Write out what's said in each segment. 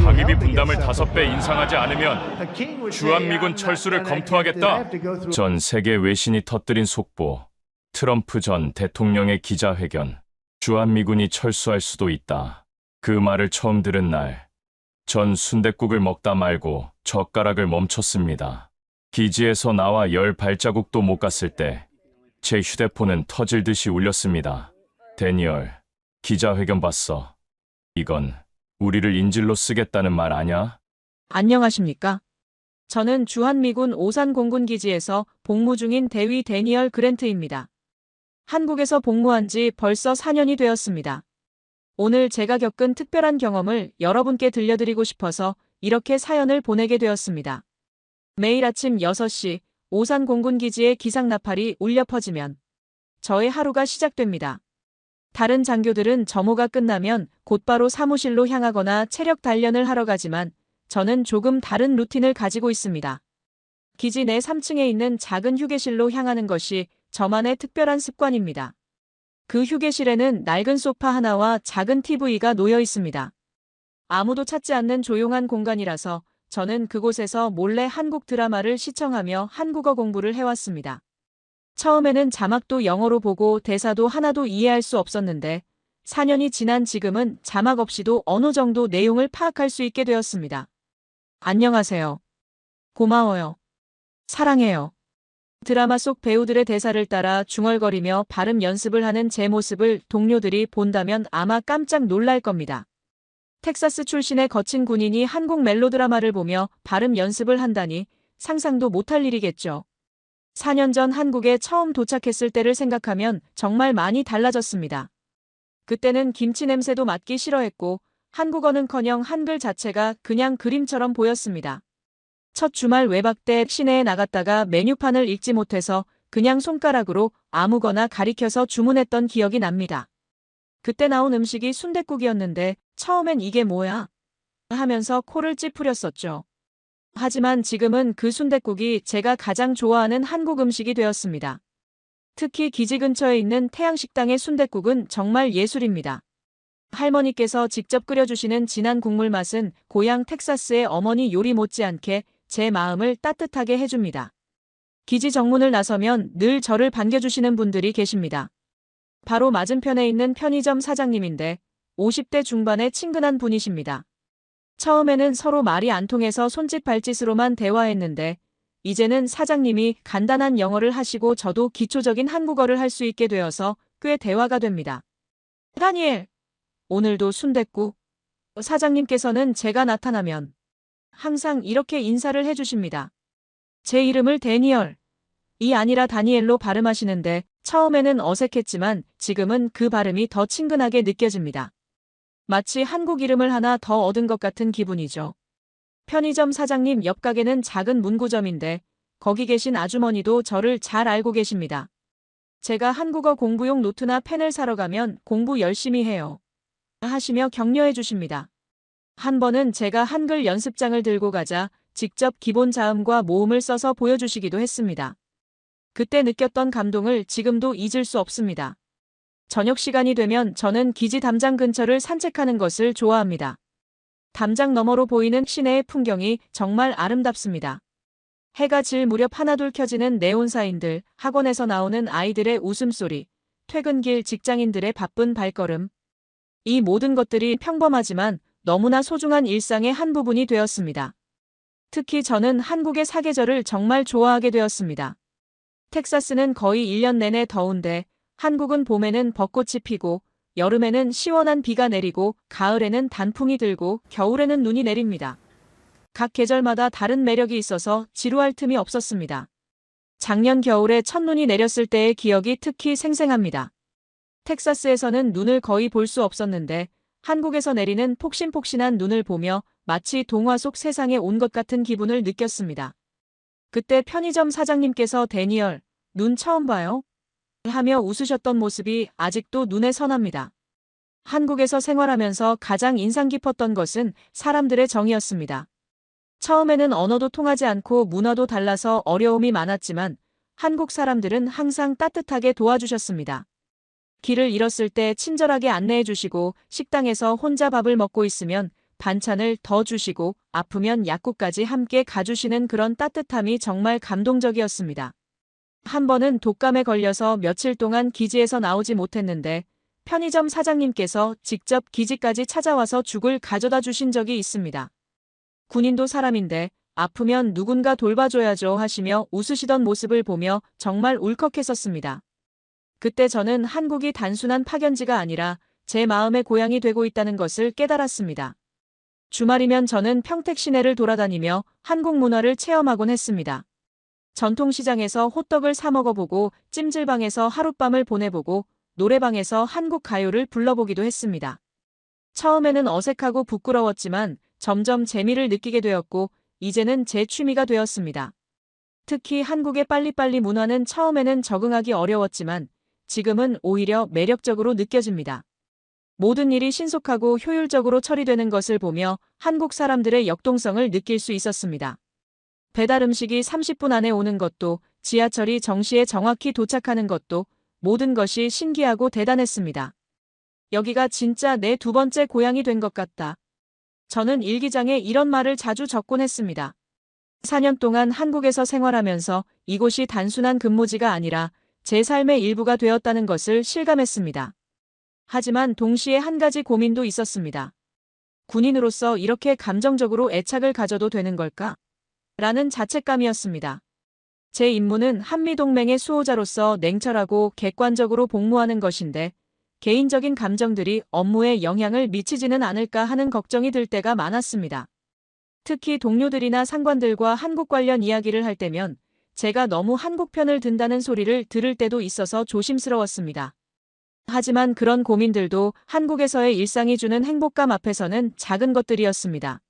방위비 분담을 5배 인상하지 않으면 주한미군 철수를 검토하겠다. 전 세계 외신이 터뜨린 속보, 트럼프 전 대통령의 기자회견, 주한미군이 철수할 수도 있다. 그 말을 처음 들은 날, 전 순댓국을 먹다 말고 젓가락을 멈췄습니다. 기지에서 나와 10발자국도 못 갔을 때 제 휴대폰은 터질 듯이 울렸습니다. 데니얼, 기자회견 봤어. 이건 우리를 인질로 쓰겠다는 말 아냐? 안녕하십니까? 저는 주한미군 오산공군기지에서 복무 중인 대위 데니얼 그랜트입니다. 한국에서 복무한 지 벌써 4년이 되었습니다. 오늘 제가 겪은 특별한 경험을 여러분께 들려드리고 싶어서 이렇게 사연을 보내게 되었습니다. 매일 아침 6시 오산공군기지의 기상나팔이 울려 퍼지면 저의 하루가 시작됩니다. 다른 장교들은 점호가 끝나면 곧바로 사무실로 향하거나 체력 단련을 하러 가지만 저는 조금 다른 루틴을 가지고 있습니다. 기지 내 3층에 있는 작은 휴게실로 향하는 것이 저만의 특별한 습관입니다. 그 휴게실에는 낡은 소파 하나와 작은 TV가 놓여 있습니다. 아무도 찾지 않는 조용한 공간이라서 저는 그곳에서 몰래 한국 드라마를 시청하며 한국어 공부를 해왔습니다. 처음에는 자막도 영어로 보고 대사도 하나도 이해할 수 없었는데 4년이 지난 지금은 자막 없이도 어느 정도 내용을 파악할 수 있게 되었습니다. 안녕하세요. 고마워요. 사랑해요. 드라마 속 배우들의 대사를 따라 중얼거리며 발음 연습을 하는 제 모습을 동료들이 본다면 아마 깜짝 놀랄 겁니다. 텍사스 출신의 거친 군인이 한국 멜로드라마를 보며 발음 연습을 한다니 상상도 못할 일이겠죠. 4년 전 한국에 처음 도착했을 때를 생각하면 정말 많이 달라졌습니다. 그때는 김치 냄새도 맡기 싫어했고 한국어는커녕 한글 자체가 그냥 그림처럼 보였습니다. 첫 주말 외박 때 시내에 나갔다가 메뉴판을 읽지 못해서 그냥 손가락으로 아무거나 가리켜서 주문했던 기억이 납니다. 그때 나온 음식이 순댓국이었는데 처음엔 이게 뭐야? 하면서 코를 찌푸렸었죠. 하지만 지금은 그 순댓국이 제가 가장 좋아하는 한국 음식이 되었습니다. 특히 기지 근처에 있는 태양식당의 순댓국은 정말 예술입니다. 할머니께서 직접 끓여주시는 진한 국물 맛은 고향 텍사스의 어머니 요리 못지않게 제 마음을 따뜻하게 해줍니다. 기지 정문을 나서면 늘 저를 반겨주시는 분들이 계십니다. 바로 맞은편에 있는 편의점 사장님인데 50대 중반의 친근한 분이십니다. 처음에는 서로 말이 안 통해서 손짓 발짓으로만 대화했는데 이제는 사장님이 간단한 영어를 하시고 저도 기초적인 한국어를 할 수 있게 되어서 꽤 대화가 됩니다. 다니엘, 오늘도 순댓국? 사장님께서는 제가 나타나면 항상 이렇게 인사를 해주십니다. 제 이름을 데니얼, 이 아니라 다니엘로 발음하시는데 처음에는 어색했지만 지금은 그 발음이 더 친근하게 느껴집니다. 마치 한국 이름을 하나 더 얻은 것 같은 기분이죠. 편의점 사장님 옆 가게는 작은 문구점인데 거기 계신 아주머니도 저를 잘 알고 계십니다. 제가 한국어 공부용 노트나 펜을 사러 가면 공부 열심히 해요. 하시며 격려해 주십니다. 한 번은 제가 한글 연습장을 들고 가자 직접 기본 자음과 모음을 써서 보여주시기도 했습니다. 그때 느꼈던 감동을 지금도 잊을 수 없습니다. 저녁 시간이 되면 저는 기지 담장 근처를 산책하는 것을 좋아합니다. 담장 너머로 보이는 시내의 풍경이 정말 아름답습니다. 해가 질 무렵 하나둘 켜지는 네온사인들, 학원에서 나오는 아이들의 웃음소리, 퇴근길 직장인들의 바쁜 발걸음. 이 모든 것들이 평범하지만 너무나 소중한 일상의 한 부분이 되었습니다. 특히 저는 한국의 사계절을 정말 좋아하게 되었습니다. 텍사스는 거의 1년 내내 더운데 한국은 봄에는 벚꽃이 피고 여름에는 시원한 비가 내리고 가을에는 단풍이 들고 겨울에는 눈이 내립니다. 각 계절마다 다른 매력이 있어서 지루할 틈이 없었습니다. 작년 겨울에 첫눈이 내렸을 때의 기억이 특히 생생합니다. 텍사스에서는 눈을 거의 볼 수 없었는데 한국에서 내리는 폭신폭신한 눈을 보며 마치 동화 속 세상에 온 것 같은 기분을 느꼈습니다. 그때 편의점 사장님께서 데니얼, 눈 처음 봐요? 하며 웃으셨던 모습이 아직도 눈에 선합니다. 한국에서 생활하면서 가장 인상 깊었던 것은 사람들의 정이었습니다. 처음에는 언어도 통하지 않고 문화도 달라서 어려움이 많았지만 한국 사람들은 항상 따뜻하게 도와주셨습니다. 길을 잃었을 때 친절하게 안내해 주시고 식당에서 혼자 밥을 먹고 있으면 반찬을 더 주시고 아프면 약국까지 함께 가주시는 그런 따뜻함이 정말 감동적이었습니다. 한 번은 독감에 걸려서 며칠 동안 기지에서 나오지 못했는데 편의점 사장님께서 직접 기지까지 찾아와서 죽을 가져다 주신 적이 있습니다. 군인도 사람인데 아프면 누군가 돌봐줘야죠 하시며 웃으시던 모습을 보며 정말 울컥했었습니다. 그때 저는 한국이 단순한 파견지가 아니라 제 마음의 고향이 되고 있다는 것을 깨달았습니다. 주말이면 저는 평택 시내를 돌아다니며 한국 문화를 체험하곤 했습니다. 전통시장에서 호떡을 사 먹어보고 찜질방에서 하룻밤을 보내보고 노래방에서 한국 가요를 불러보기도 했습니다. 처음에는 어색하고 부끄러웠지만 점점 재미를 느끼게 되었고 이제는 제 취미가 되었습니다. 특히 한국의 빨리빨리 문화는 처음에는 적응하기 어려웠지만 지금은 오히려 매력적으로 느껴집니다. 모든 일이 신속하고 효율적으로 처리되는 것을 보며 한국 사람들의 역동성을 느낄 수 있었습니다. 배달 음식이 30분 안에 오는 것도 지하철이 정시에 정확히 도착하는 것도 모든 것이 신기하고 대단했습니다. 여기가 진짜 내 두 번째 고향이 된 것 같다. 저는 일기장에 이런 말을 자주 적곤 했습니다. 4년 동안 한국에서 생활하면서 이곳이 단순한 근무지가 아니라 제 삶의 일부가 되었다는 것을 실감했습니다. 하지만 동시에 한 가지 고민도 있었습니다. 군인으로서 이렇게 감정적으로 애착을 가져도 되는 걸까? 라는 자책감이었습니다. 제 임무는 한미동맹의 수호자로서 냉철하고 객관적으로 복무하는 것인데 개인적인 감정들이 업무에 영향을 미치지는 않을까 하는 걱정이 들 때가 많았습니다. 특히 동료들이나 상관들과 한국 관련 이야기를 할 때면 제가 너무 한국 편을 든다는 소리를 들을 때도 있어서 조심스러웠습니다. 하지만 그런 고민들도 한국에서의 일상이 주는 행복감 앞에서는 작은 것들이었습니다.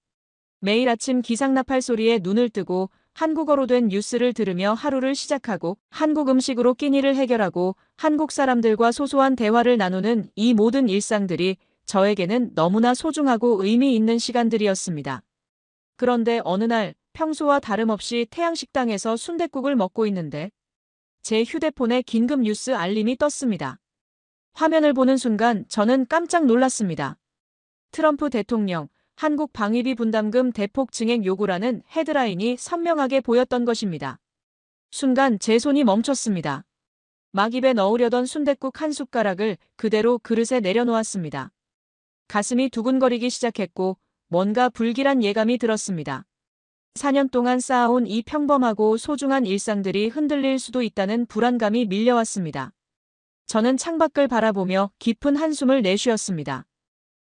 매일 아침 기상나팔 소리에 눈을 뜨고 한국어로 된 뉴스를 들으며 하루를 시작하고 한국 음식으로 끼니를 해결하고 한국 사람들과 소소한 대화를 나누는 이 모든 일상들이 저에게는 너무나 소중하고 의미 있는 시간들이었습니다. 그런데 어느 날 평소와 다름없이 태양식당에서 순댓국을 먹고 있는데 제 휴대폰에 긴급 뉴스 알림이 떴습니다. 화면을 보는 순간 저는 깜짝 놀랐습니다. 트럼프 대통령, 한국 방위비 분담금 대폭 증액 요구라는 헤드라인이 선명하게 보였던 것입니다. 순간 제 손이 멈췄습니다. 막 입에 넣으려던 순댓국 한 숟가락을 그대로 그릇에 내려놓았습니다. 가슴이 두근거리기 시작했고 뭔가 불길한 예감이 들었습니다. 4년 동안 쌓아온 이 평범하고 소중한 일상들이 흔들릴 수도 있다는 불안감이 밀려왔습니다. 저는 창밖을 바라보며 깊은 한숨을 내쉬었습니다.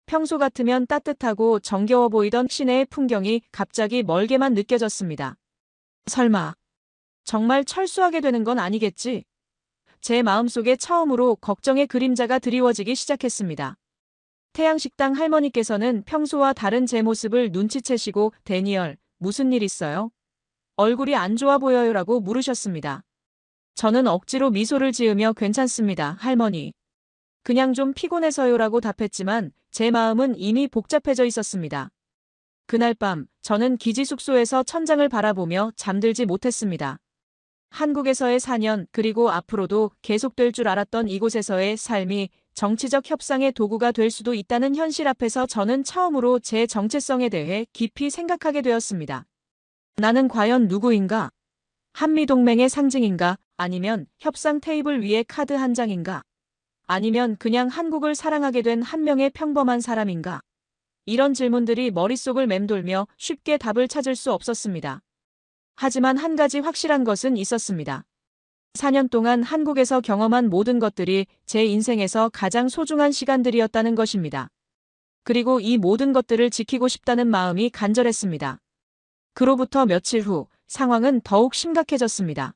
평소 같으면 따뜻하고 정겨워 보이던 시내의 풍경이 갑자기 멀게만 느껴졌습니다. 설마 정말 철수하게 되는 건 아니겠지? 제 마음속에 처음으로 걱정의 그림자가 드리워지기 시작했습니다. 태양식당 할머니께서는 평소와 다른 제 모습을 눈치채시고 데니얼, 무슨 일 있어요? 얼굴이 안 좋아 보여요라고 물으셨습니다. 저는 억지로 미소를 지으며 괜찮습니다, 할머니. 그냥 좀 피곤해서요라고 답했지만 제 마음은 이미 복잡해져 있었습니다. 그날 밤 저는 기지 숙소에서 천장을 바라보며 잠들지 못했습니다. 한국에서의 4년 그리고 앞으로도 계속될 줄 알았던 이곳에서의 삶이 정치적 협상의 도구가 될 수도 있다는 현실 앞에서 저는 처음으로 제 정체성에 대해 깊이 생각하게 되었습니다. 나는 과연 누구인가? 한미동맹의 상징인가? 아니면 협상 테이블 위의 카드 한 장인가? 아니면 그냥 한국을 사랑하게 된 한 명의 평범한 사람인가? 이런 질문들이 머릿속을 맴돌며 쉽게 답을 찾을 수 없었습니다. 하지만 한 가지 확실한 것은 있었습니다. 4년 동안 한국에서 경험한 모든 것들이 제 인생에서 가장 소중한 시간들이었다는 것입니다. 그리고 이 모든 것들을 지키고 싶다는 마음이 간절했습니다. 그로부터 며칠 후 상황은 더욱 심각해졌습니다.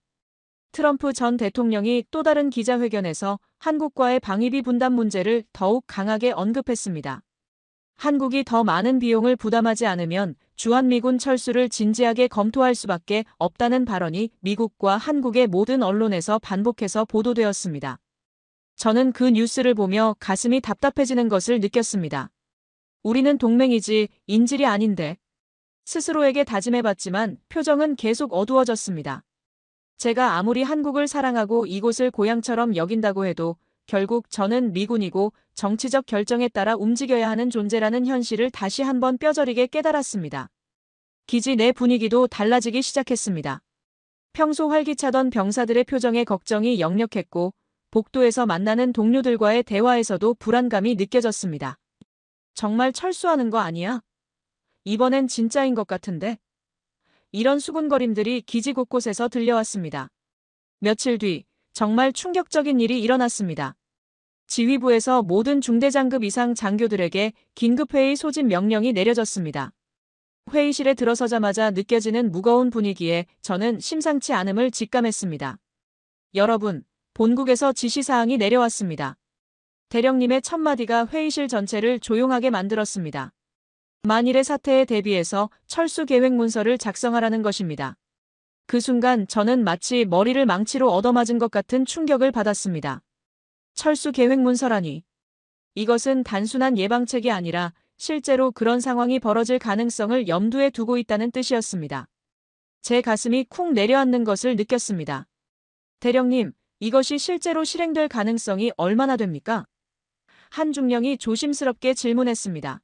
트럼프 전 대통령이 또 다른 기자회견에서 한국과의 방위비 분담 문제를 더욱 강하게 언급했습니다. 한국이 더 많은 비용을 부담하지 않으면 주한미군 철수를 진지하게 검토할 수밖에 없다는 발언이 미국과 한국의 모든 언론에서 반복해서 보도되었습니다. 저는 그 뉴스를 보며 가슴이 답답해지는 것을 느꼈습니다. 우리는 동맹이지 인질이 아닌데. 스스로에게 다짐해봤지만 표정은 계속 어두워졌습니다. 제가 아무리 한국을 사랑하고 이곳을 고향처럼 여긴다고 해도 결국 저는 미군이고 정치적 결정에 따라 움직여야 하는 존재라는 현실을 다시 한번 뼈저리게 깨달았습니다. 기지 내 분위기도 달라지기 시작했습니다. 평소 활기차던 병사들의 표정에 걱정이 역력했고 복도에서 만나는 동료들과의 대화에서도 불안감이 느껴졌습니다. 정말 철수하는 거 아니야? 이번엔 진짜인 것 같은데? 이런 수군거림들이 기지 곳곳에서 들려왔습니다. 며칠 뒤 정말 충격적인 일이 일어났습니다. 지휘부에서 모든 중대장급 이상 장교들에게 긴급회의 소집 명령이 내려졌습니다. 회의실에 들어서자마자 느껴지는 무거운 분위기에 저는 심상치 않음을 직감했습니다. 여러분, 본국에서 지시사항이 내려왔습니다. 대령님의 첫마디가 회의실 전체를 조용하게 만들었습니다. 만일의 사태에 대비해서 철수 계획 문서를 작성하라는 것입니다. 그 순간 저는 마치 머리를 망치로 얻어맞은 것 같은 충격을 받았습니다. 철수 계획 문서라니. 이것은 단순한 예방책이 아니라 실제로 그런 상황이 벌어질 가능성을 염두에 두고 있다는 뜻이었습니다. 제 가슴이 쿵 내려앉는 것을 느꼈습니다. 대령님, 이것이 실제로 실행될 가능성이 얼마나 됩니까? 한 중령이 조심스럽게 질문했습니다.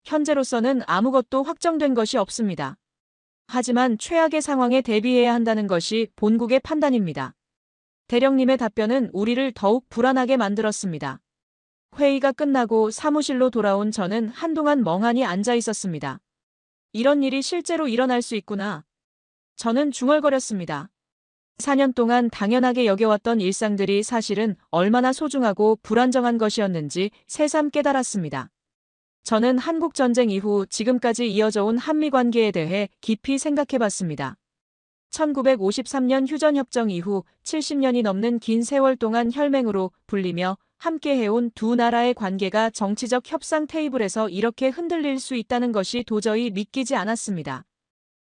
현재로서는 아무것도 확정된 것이 없습니다. 하지만 최악의 상황에 대비해야 한다는 것이 본국의 판단입니다. 대령님의 답변은 우리를 더욱 불안하게 만들었습니다. 회의가 끝나고 사무실로 돌아온 저는 한동안 멍하니 앉아 있었습니다. 이런 일이 실제로 일어날 수 있구나. 저는 중얼거렸습니다. 4년 동안 당연하게 여겨왔던 일상들이 사실은 얼마나 소중하고 불안정한 것이었는지 새삼 깨달았습니다. 저는 한국전쟁 이후 지금까지 이어져온 한미 관계에 대해 깊이 생각해봤습니다. 1953년 휴전협정 이후 70년이 넘는 긴 세월 동안 혈맹으로 불리며 함께해온 두 나라의 관계가 정치적 협상 테이블에서 이렇게 흔들릴 수 있다는 것이 도저히 믿기지 않았습니다.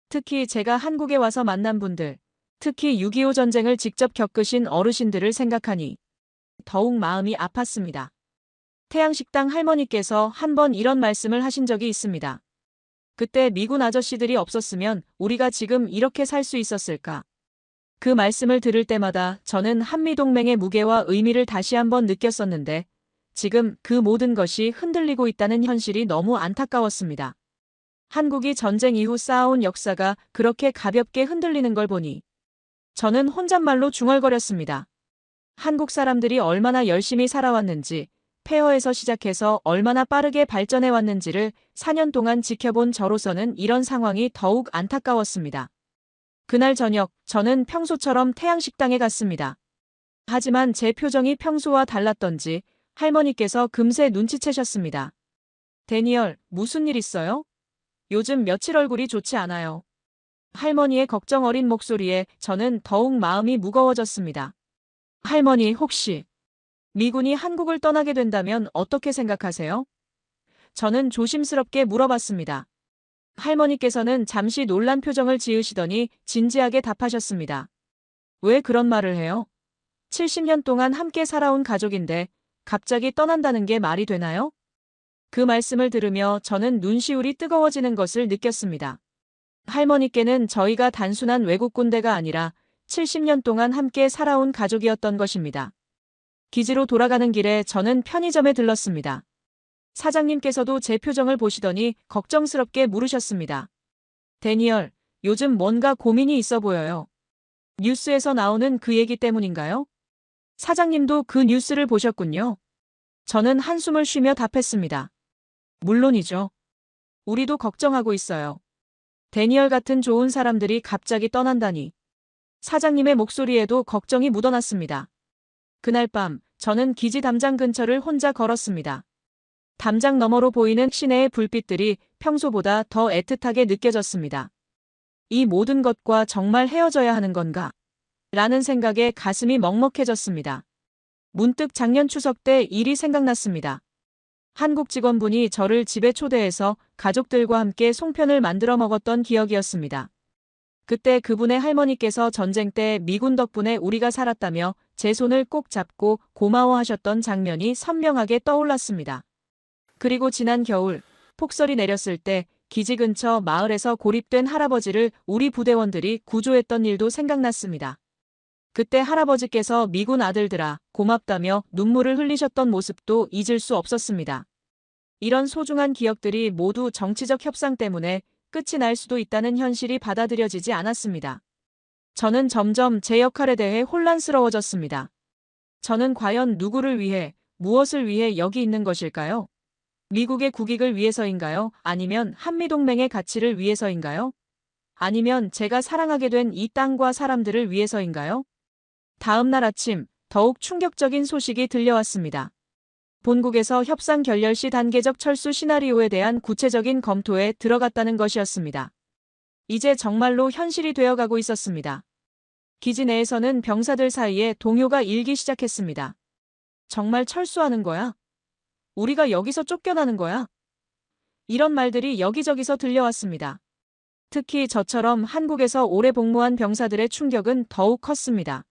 특히 제가 한국에 와서 만난 분들, 특히 6.25 전쟁을 직접 겪으신 어르신들을 생각하니 더욱 마음이 아팠습니다. 태양식당 할머니께서 한 번 이런 말씀을 하신 적이 있습니다. 그때 미군 아저씨들이 없었으면 우리가 지금 이렇게 살 수 있었을까? 그 말씀을 들을 때마다 저는 한미동맹의 무게와 의미를 다시 한번 느꼈었는데 지금 그 모든 것이 흔들리고 있다는 현실이 너무 안타까웠습니다. 한국이 전쟁 이후 쌓아온 역사가 그렇게 가볍게 흔들리는 걸 보니 저는 혼잣말로 중얼거렸습니다. 한국 사람들이 얼마나 열심히 살아왔는지, 폐허에서 시작해서 얼마나 빠르게 발전해왔는지를 4년 동안 지켜본 저로서는 이런 상황이 더욱 안타까웠습니다. 그날 저녁, 저는 평소처럼 태양식당에 갔습니다. 하지만 제 표정이 평소와 달랐던지 할머니께서 금세 눈치채셨습니다. 데니얼, 무슨 일 있어요? 요즘 며칠 얼굴이 좋지 않아요. 할머니의 걱정 어린 목소리에 저는 더욱 마음이 무거워졌습니다. 할머니, 혹시 미군이 한국을 떠나게 된다면 어떻게 생각하세요? 저는 조심스럽게 물어봤습니다. 할머니께서는 잠시 놀란 표정을 지으시더니 진지하게 답하셨습니다. 왜 그런 말을 해요? 70년 동안 함께 살아온 가족인데 갑자기 떠난다는 게 말이 되나요? 그 말씀을 들으며 저는 눈시울이 뜨거워지는 것을 느꼈습니다. 할머니께는 저희가 단순한 외국 군대가 아니라 70년 동안 함께 살아온 가족이었던 것입니다. 기지로 돌아가는 길에 저는 편의점에 들렀습니다. 사장님께서도 제 표정을 보시더니 걱정스럽게 물으셨습니다. 데니얼, 요즘 뭔가 고민이 있어 보여요. 뉴스에서 나오는 그 얘기 때문인가요? 사장님도 그 뉴스를 보셨군요. 저는 한숨을 쉬며 답했습니다. 물론이죠. 우리도 걱정하고 있어요. 데니얼 같은 좋은 사람들이 갑자기 떠난다니. 사장님의 목소리에도 걱정이 묻어났습니다. 그날 밤, 저는 기지 담장 근처를 혼자 걸었습니다. 담장 너머로 보이는 시내의 불빛들이 평소보다 더 애틋하게 느껴졌습니다. 이 모든 것과 정말 헤어져야 하는 건가? 라는 생각에 가슴이 먹먹해졌습니다. 문득 작년 추석 때 일이 생각났습니다. 한국 직원분이 저를 집에 초대해서 가족들과 함께 송편을 만들어 먹었던 기억이었습니다. 그때 그분의 할머니께서 전쟁 때 미군 덕분에 우리가 살았다며 제 손을 꼭 잡고 고마워하셨던 장면이 선명하게 떠올랐습니다. 그리고 지난 겨울, 폭설이 내렸을 때 기지 근처 마을에서 고립된 할아버지를 우리 부대원들이 구조했던 일도 생각났습니다. 그때 할아버지께서 미군 아들들아, 고맙다며 눈물을 흘리셨던 모습도 잊을 수 없었습니다. 이런 소중한 기억들이 모두 정치적 협상 때문에 끝이 날 수도 있다는 현실이 받아들여지지 않았습니다. 저는 점점 제 역할에 대해 혼란스러워졌습니다. 저는 과연 누구를 위해, 무엇을 위해 여기 있는 것일까요? 미국의 국익을 위해서인가요? 아니면 한미동맹의 가치를 위해서인가요? 아니면 제가 사랑하게 된 이 땅과 사람들을 위해서인가요? 다음 날 아침, 더욱 충격적인 소식이 들려왔습니다. 본국에서 협상 결렬 시 단계적 철수 시나리오에 대한 구체적인 검토에 들어갔다는 것이었습니다. 이제 정말로 현실이 되어가고 있었습니다. 기지 내에서는 병사들 사이에 동요가 일기 시작했습니다. 정말 철수하는 거야? 우리가 여기서 쫓겨나는 거야? 이런 말들이 여기저기서 들려왔습니다. 특히 저처럼 한국에서 오래 복무한 병사들의 충격은 더욱 컸습니다.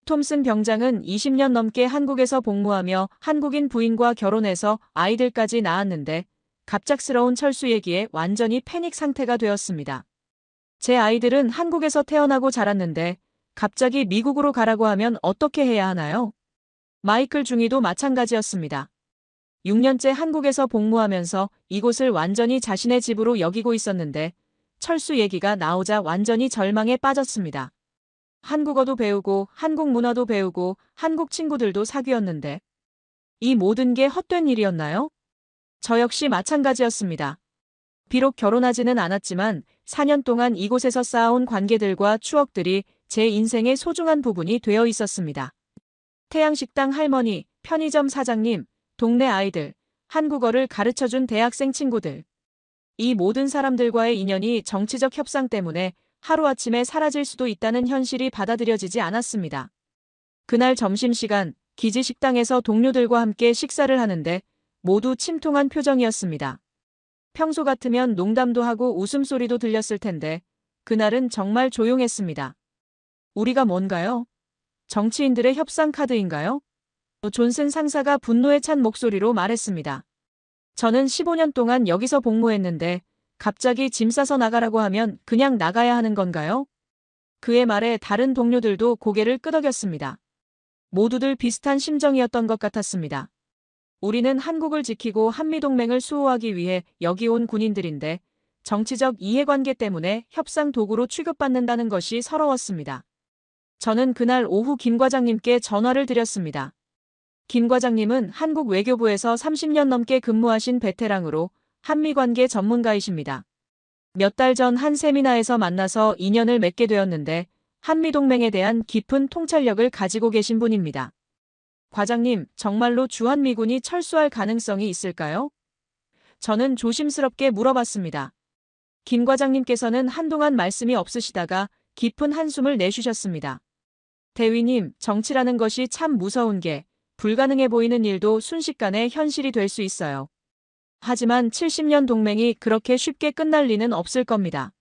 톰슨 병장은 20년 넘게 한국에서 복무하며 한국인 부인과 결혼해서 아이들까지 낳았는데 갑작스러운 철수 얘기에 완전히 패닉 상태가 되었습니다. 제 아이들은 한국에서 태어나고 자랐는데 갑자기 미국으로 가라고 하면 어떻게 해야 하나요? 마이클 중위도 마찬가지였습니다. 6년째 한국에서 복무하면서 이곳을 완전히 자신의 집으로 여기고 있었는데 철수 얘기가 나오자 완전히 절망에 빠졌습니다. 한국어도 배우고 한국 문화도 배우고 한국 친구들도 사귀었는데 이 모든 게 헛된 일이었나요? 저 역시 마찬가지였습니다. 비록 결혼하지는 않았지만 4년 동안 이곳에서 쌓아온 관계들과 추억들이 제 인생의 소중한 부분이 되어 있었습니다. 태양식당 할머니, 편의점 사장님, 동네 아이들, 한국어를 가르쳐준 대학생 친구들. 이 모든 사람들과의 인연이 정치적 협상 때문에 하루아침에 사라질 수도 있다는 현실이 받아들여지지 않았습니다. 그날 점심시간, 기지 식당에서 동료들과 함께 식사를 하는데 모두 침통한 표정이었습니다. 평소 같으면 농담도 하고 웃음소리도 들렸을 텐데 그날은 정말 조용했습니다. 우리가 뭔가요? 정치인들의 협상 카드인가요? 존슨 상사가 분노에 찬 목소리로 말했습니다. 저는 15년 동안 여기서 복무했는데 갑자기 짐 싸서 나가라고 하면 그냥 나가야 하는 건가요? 그의 말에 다른 동료들도 고개를 끄덕였습니다. 모두들 비슷한 심정이었던 것 같았습니다. 우리는 한국을 지키고 한미동맹을 수호하기 위해 여기 온 군인들인데 정치적 이해관계 때문에 협상 도구로 취급받는다는 것이 서러웠습니다. 저는 그날 오후 김 과장님께 전화를 드렸습니다. 김 과장님은 한국 외교부에서 30년 넘게 근무하신 베테랑으로 한미관계 전문가이십니다. 몇 달 전 한 세미나에서 만나서 인연을 맺게 되었는데 한미동맹에 대한 깊은 통찰력을 가지고 계신 분입니다. 과장님, 정말로 주한미군이 철수할 가능성이 있을까요? 저는 조심스럽게 물어봤습니다. 김 과장님께서는 한동안 말씀이 없으시다가 깊은 한숨을 내쉬셨습니다. 대위님, 정치라는 것이 참 무서운 게 불가능해 보이는 일도 순식간에 현실이 될 수 있어요. 하지만 70년 동맹이 그렇게 쉽게 끝날 리는 없을 겁니다.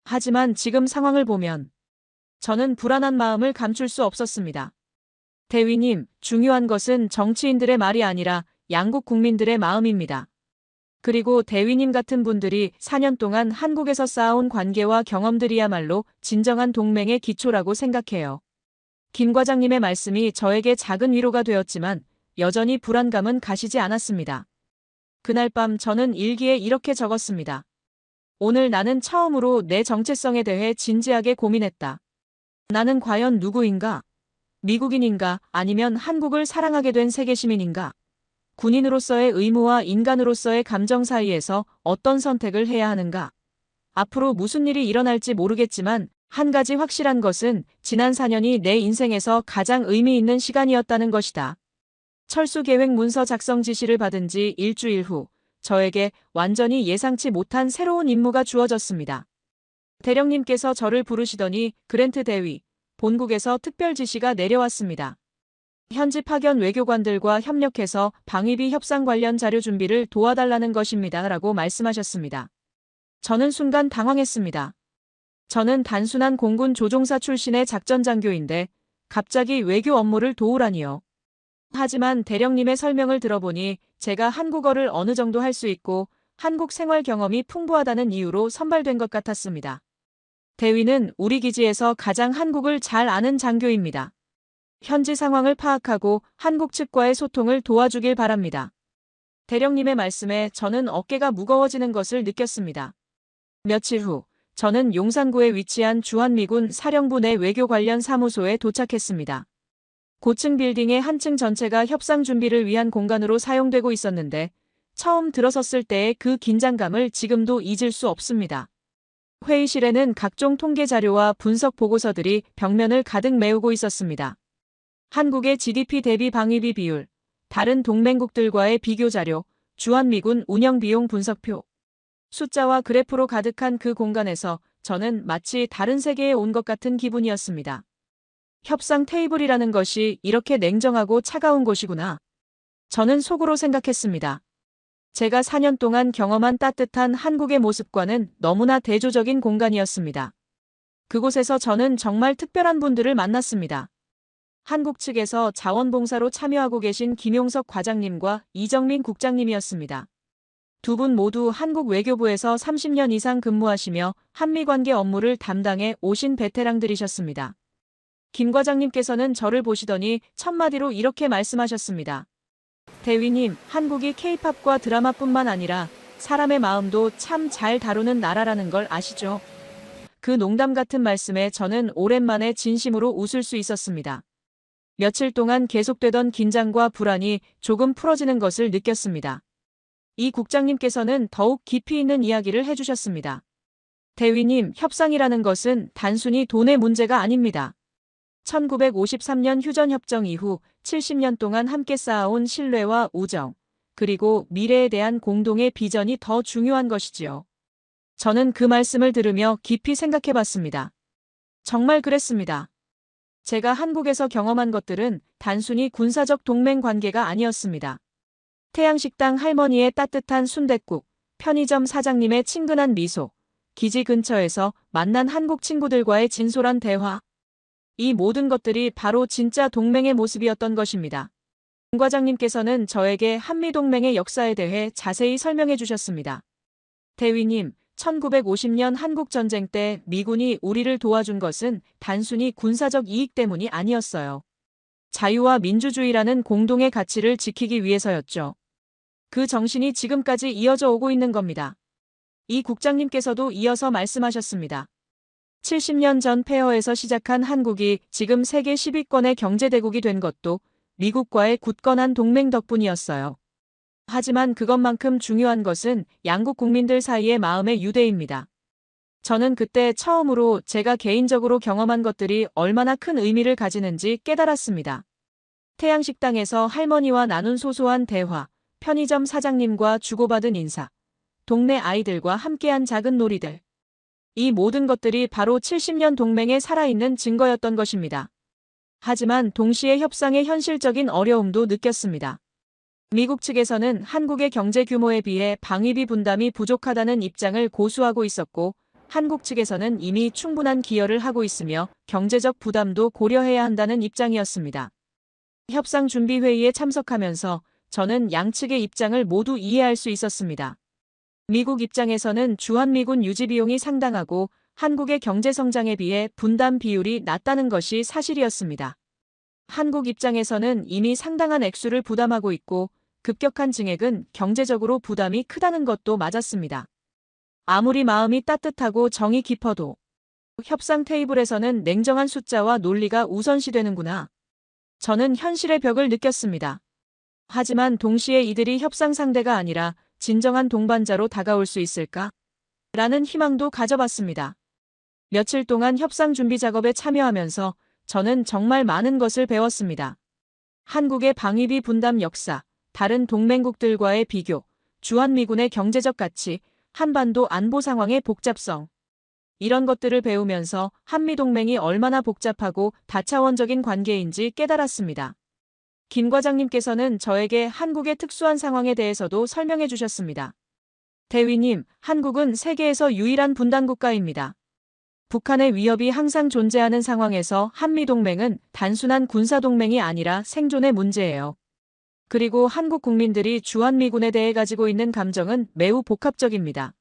하지만 지금 상황을 보면 저는 불안한 마음을 감출 수 없었습니다. 대위님, 중요한 것은 정치인들의 말이 아니라 양국 국민들의 마음입니다. 그리고 대위님 같은 분들이 4년 동안 한국에서 쌓아온 관계와 경험들이야말로 진정한 동맹의 기초라고 생각해요. 김 과장님의 말씀이 저에게 작은 위로가 되었지만 여전히 불안감은 가시지 않았습니다. 그날 밤 저는 일기에 이렇게 적었습니다. 오늘 나는 처음으로 내 정체성에 대해 진지하게 고민했다. 나는 과연 누구인가? 미국인인가? 아니면 한국을 사랑하게 된 세계 시민인가? 군인으로서의 의무와 인간으로서의 감정 사이에서 어떤 선택을 해야 하는가? 앞으로 무슨 일이 일어날지 모르겠지만 한 가지 확실한 것은 지난 4년이 내 인생에서 가장 의미 있는 시간이었다는 것이다. 철수 계획 문서 작성 지시를 받은 지 일주일 후 저에게 완전히 예상치 못한 새로운 임무가 주어졌습니다. 대령님께서 저를 부르시더니 그랜트 대위, 본국에서 특별 지시가 내려왔습니다. 현지 파견 외교관들과 협력해서 방위비 협상 관련 자료 준비를 도와달라는 것입니다. 라고 말씀하셨습니다. 저는 순간 당황했습니다. 저는 단순한 공군 조종사 출신의 작전장교인데 갑자기 외교 업무를 도우라니요. 하지만 대령님의 설명을 들어보니 제가 한국어를 어느 정도 할 수 있고 한국 생활 경험이 풍부하다는 이유로 선발된 것 같았습니다. 대위는 우리 기지에서 가장 한국을 잘 아는 장교입니다. 현지 상황을 파악하고 한국 측과의 소통을 도와주길 바랍니다. 대령님의 말씀에 저는 어깨가 무거워지는 것을 느꼈습니다. 며칠 후, 저는 용산구에 위치한 주한미군 사령부 내 외교 관련 사무소에 도착했습니다. 고층 빌딩의 한 층 전체가 협상 준비를 위한 공간으로 사용되고 있었는데, 처음 들어섰을 때의 그 긴장감을 지금도 잊을 수 없습니다. 회의실에는 각종 통계 자료와 분석 보고서들이 벽면을 가득 메우고 있었습니다. 한국의 GDP 대비 방위비 비율, 다른 동맹국들과의 비교 자료, 주한미군 운영 비용 분석표. 숫자와 그래프로 가득한 그 공간에서 저는 마치 다른 세계에 온 것 같은 기분이었습니다. 협상 테이블이라는 것이 이렇게 냉정하고 차가운 곳이구나. 저는 속으로 생각했습니다. 제가 4년 동안 경험한 따뜻한 한국의 모습과는 너무나 대조적인 공간이었습니다. 그곳에서 저는 정말 특별한 분들을 만났습니다. 한국 측에서 자원봉사로 참여하고 계신 김용석 과장님과 이정민 국장님이었습니다. 두 분 모두 한국 외교부에서 30년 이상 근무하시며 한미관계 업무를 담당해 오신 베테랑들이셨습니다. 김 과장님께서는 저를 보시더니 첫마디로 이렇게 말씀하셨습니다. 대위님, 한국이 K-팝과 드라마뿐만 아니라 사람의 마음도 참 잘 다루는 나라라는 걸 아시죠? 그 농담 같은 말씀에 저는 오랜만에 진심으로 웃을 수 있었습니다. 며칠 동안 계속되던 긴장과 불안이 조금 풀어지는 것을 느꼈습니다. 이 국장님께서는 더욱 깊이 있는 이야기를 해주셨습니다. 대위님, 협상이라는 것은 단순히 돈의 문제가 아닙니다. 1953년 휴전협정 이후 70년 동안 함께 쌓아온 신뢰와 우정, 그리고 미래에 대한 공동의 비전이 더 중요한 것이지요. 저는 그 말씀을 들으며 깊이 생각해봤습니다. 정말 그랬습니다. 제가 한국에서 경험한 것들은 단순히 군사적 동맹 관계가 아니었습니다. 태양식당 할머니의 따뜻한 순댓국, 편의점 사장님의 친근한 미소, 기지 근처에서 만난 한국 친구들과의 진솔한 대화. 이 모든 것들이 바로 진짜 동맹의 모습이었던 것입니다. 김 과장님께서는 저에게 한미동맹의 역사에 대해 자세히 설명해 주셨습니다. 대위님, 1950년 한국전쟁 때 미군이 우리를 도와준 것은 단순히 군사적 이익 때문이 아니었어요. 자유와 민주주의라는 공동의 가치를 지키기 위해서였죠. 그 정신이 지금까지 이어져 오고 있는 겁니다. 이 국장님께서도 이어서 말씀하셨습니다. 70년 전 폐허에서 시작한 한국이 지금 세계 10위권의 경제대국이 된 것도 미국과의 굳건한 동맹 덕분이었어요. 하지만 그것만큼 중요한 것은 양국 국민들 사이의 마음의 유대입니다. 저는 그때 처음으로 제가 개인적으로 경험한 것들이 얼마나 큰 의미를 가지는지 깨달았습니다. 태양식당에서 할머니와 나눈 소소한 대화, 편의점 사장님과 주고받은 인사, 동네 아이들과 함께한 작은 놀이들. 이 모든 것들이 바로 70년 동맹의 살아있는 증거였던 것입니다. 하지만 동시에 협상의 현실적인 어려움도 느꼈습니다. 미국 측에서는 한국의 경제 규모에 비해 방위비 분담이 부족하다는 입장을 고수하고 있었고, 한국 측에서는 이미 충분한 기여를 하고 있으며 경제적 부담도 고려해야 한다는 입장이었습니다. 협상 준비 회의에 참석하면서 저는 양측의 입장을 모두 이해할 수 있었습니다. 미국 입장에서는 주한미군 유지 비용이 상당하고 한국의 경제 성장에 비해 분담 비율이 낮다는 것이 사실이었습니다. 한국 입장에서는 이미 상당한 액수를 부담하고 있고 급격한 증액은 경제적으로 부담이 크다는 것도 맞았습니다. 아무리 마음이 따뜻하고 정이 깊어도 협상 테이블에서는 냉정한 숫자와 논리가 우선시되는구나. 저는 현실의 벽을 느꼈습니다. 하지만 동시에 이들이 협상 상대가 아니라 진정한 동반자로 다가올 수 있을까? 라는 희망도 가져봤습니다. 며칠 동안 협상 준비 작업에 참여하면서 저는 정말 많은 것을 배웠습니다. 한국의 방위비 분담 역사, 다른 동맹국들과의 비교, 주한미군의 경제적 가치, 한반도 안보 상황의 복잡성. 이런 것들을 배우면서 한미동맹이 얼마나 복잡하고 다차원적인 관계인지 깨달았습니다. 김 과장님께서는 저에게 한국의 특수한 상황에 대해서도 설명해 주셨습니다. 대위님, 한국은 세계에서 유일한 분단국가입니다. 북한의 위협이 항상 존재하는 상황에서 한미동맹은 단순한 군사동맹이 아니라 생존의 문제예요. 그리고 한국 국민들이 주한미군에 대해 가지고 있는 감정은 매우 복합적입니다.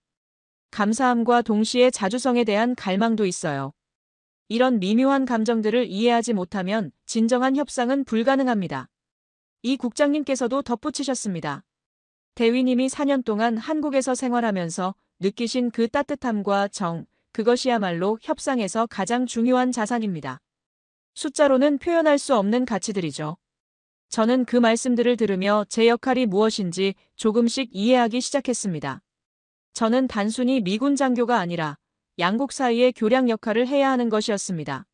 감사함과 동시에 자주성에 대한 갈망도 있어요. 이런 미묘한 감정들을 이해하지 못하면 진정한 협상은 불가능합니다. 이 국장님께서도 덧붙이셨습니다. 대위님이 4년 동안 한국에서 생활하면서 느끼신 그 따뜻함과 정, 그것이야말로 협상에서 가장 중요한 자산입니다. 숫자로는 표현할 수 없는 가치들이죠. 저는 그 말씀들을 들으며 제 역할이 무엇인지 조금씩 이해하기 시작했습니다. 저는 단순히 미군 장교가 아니라 양국 사이의 교량 역할을 해야 하는 것이었습니다.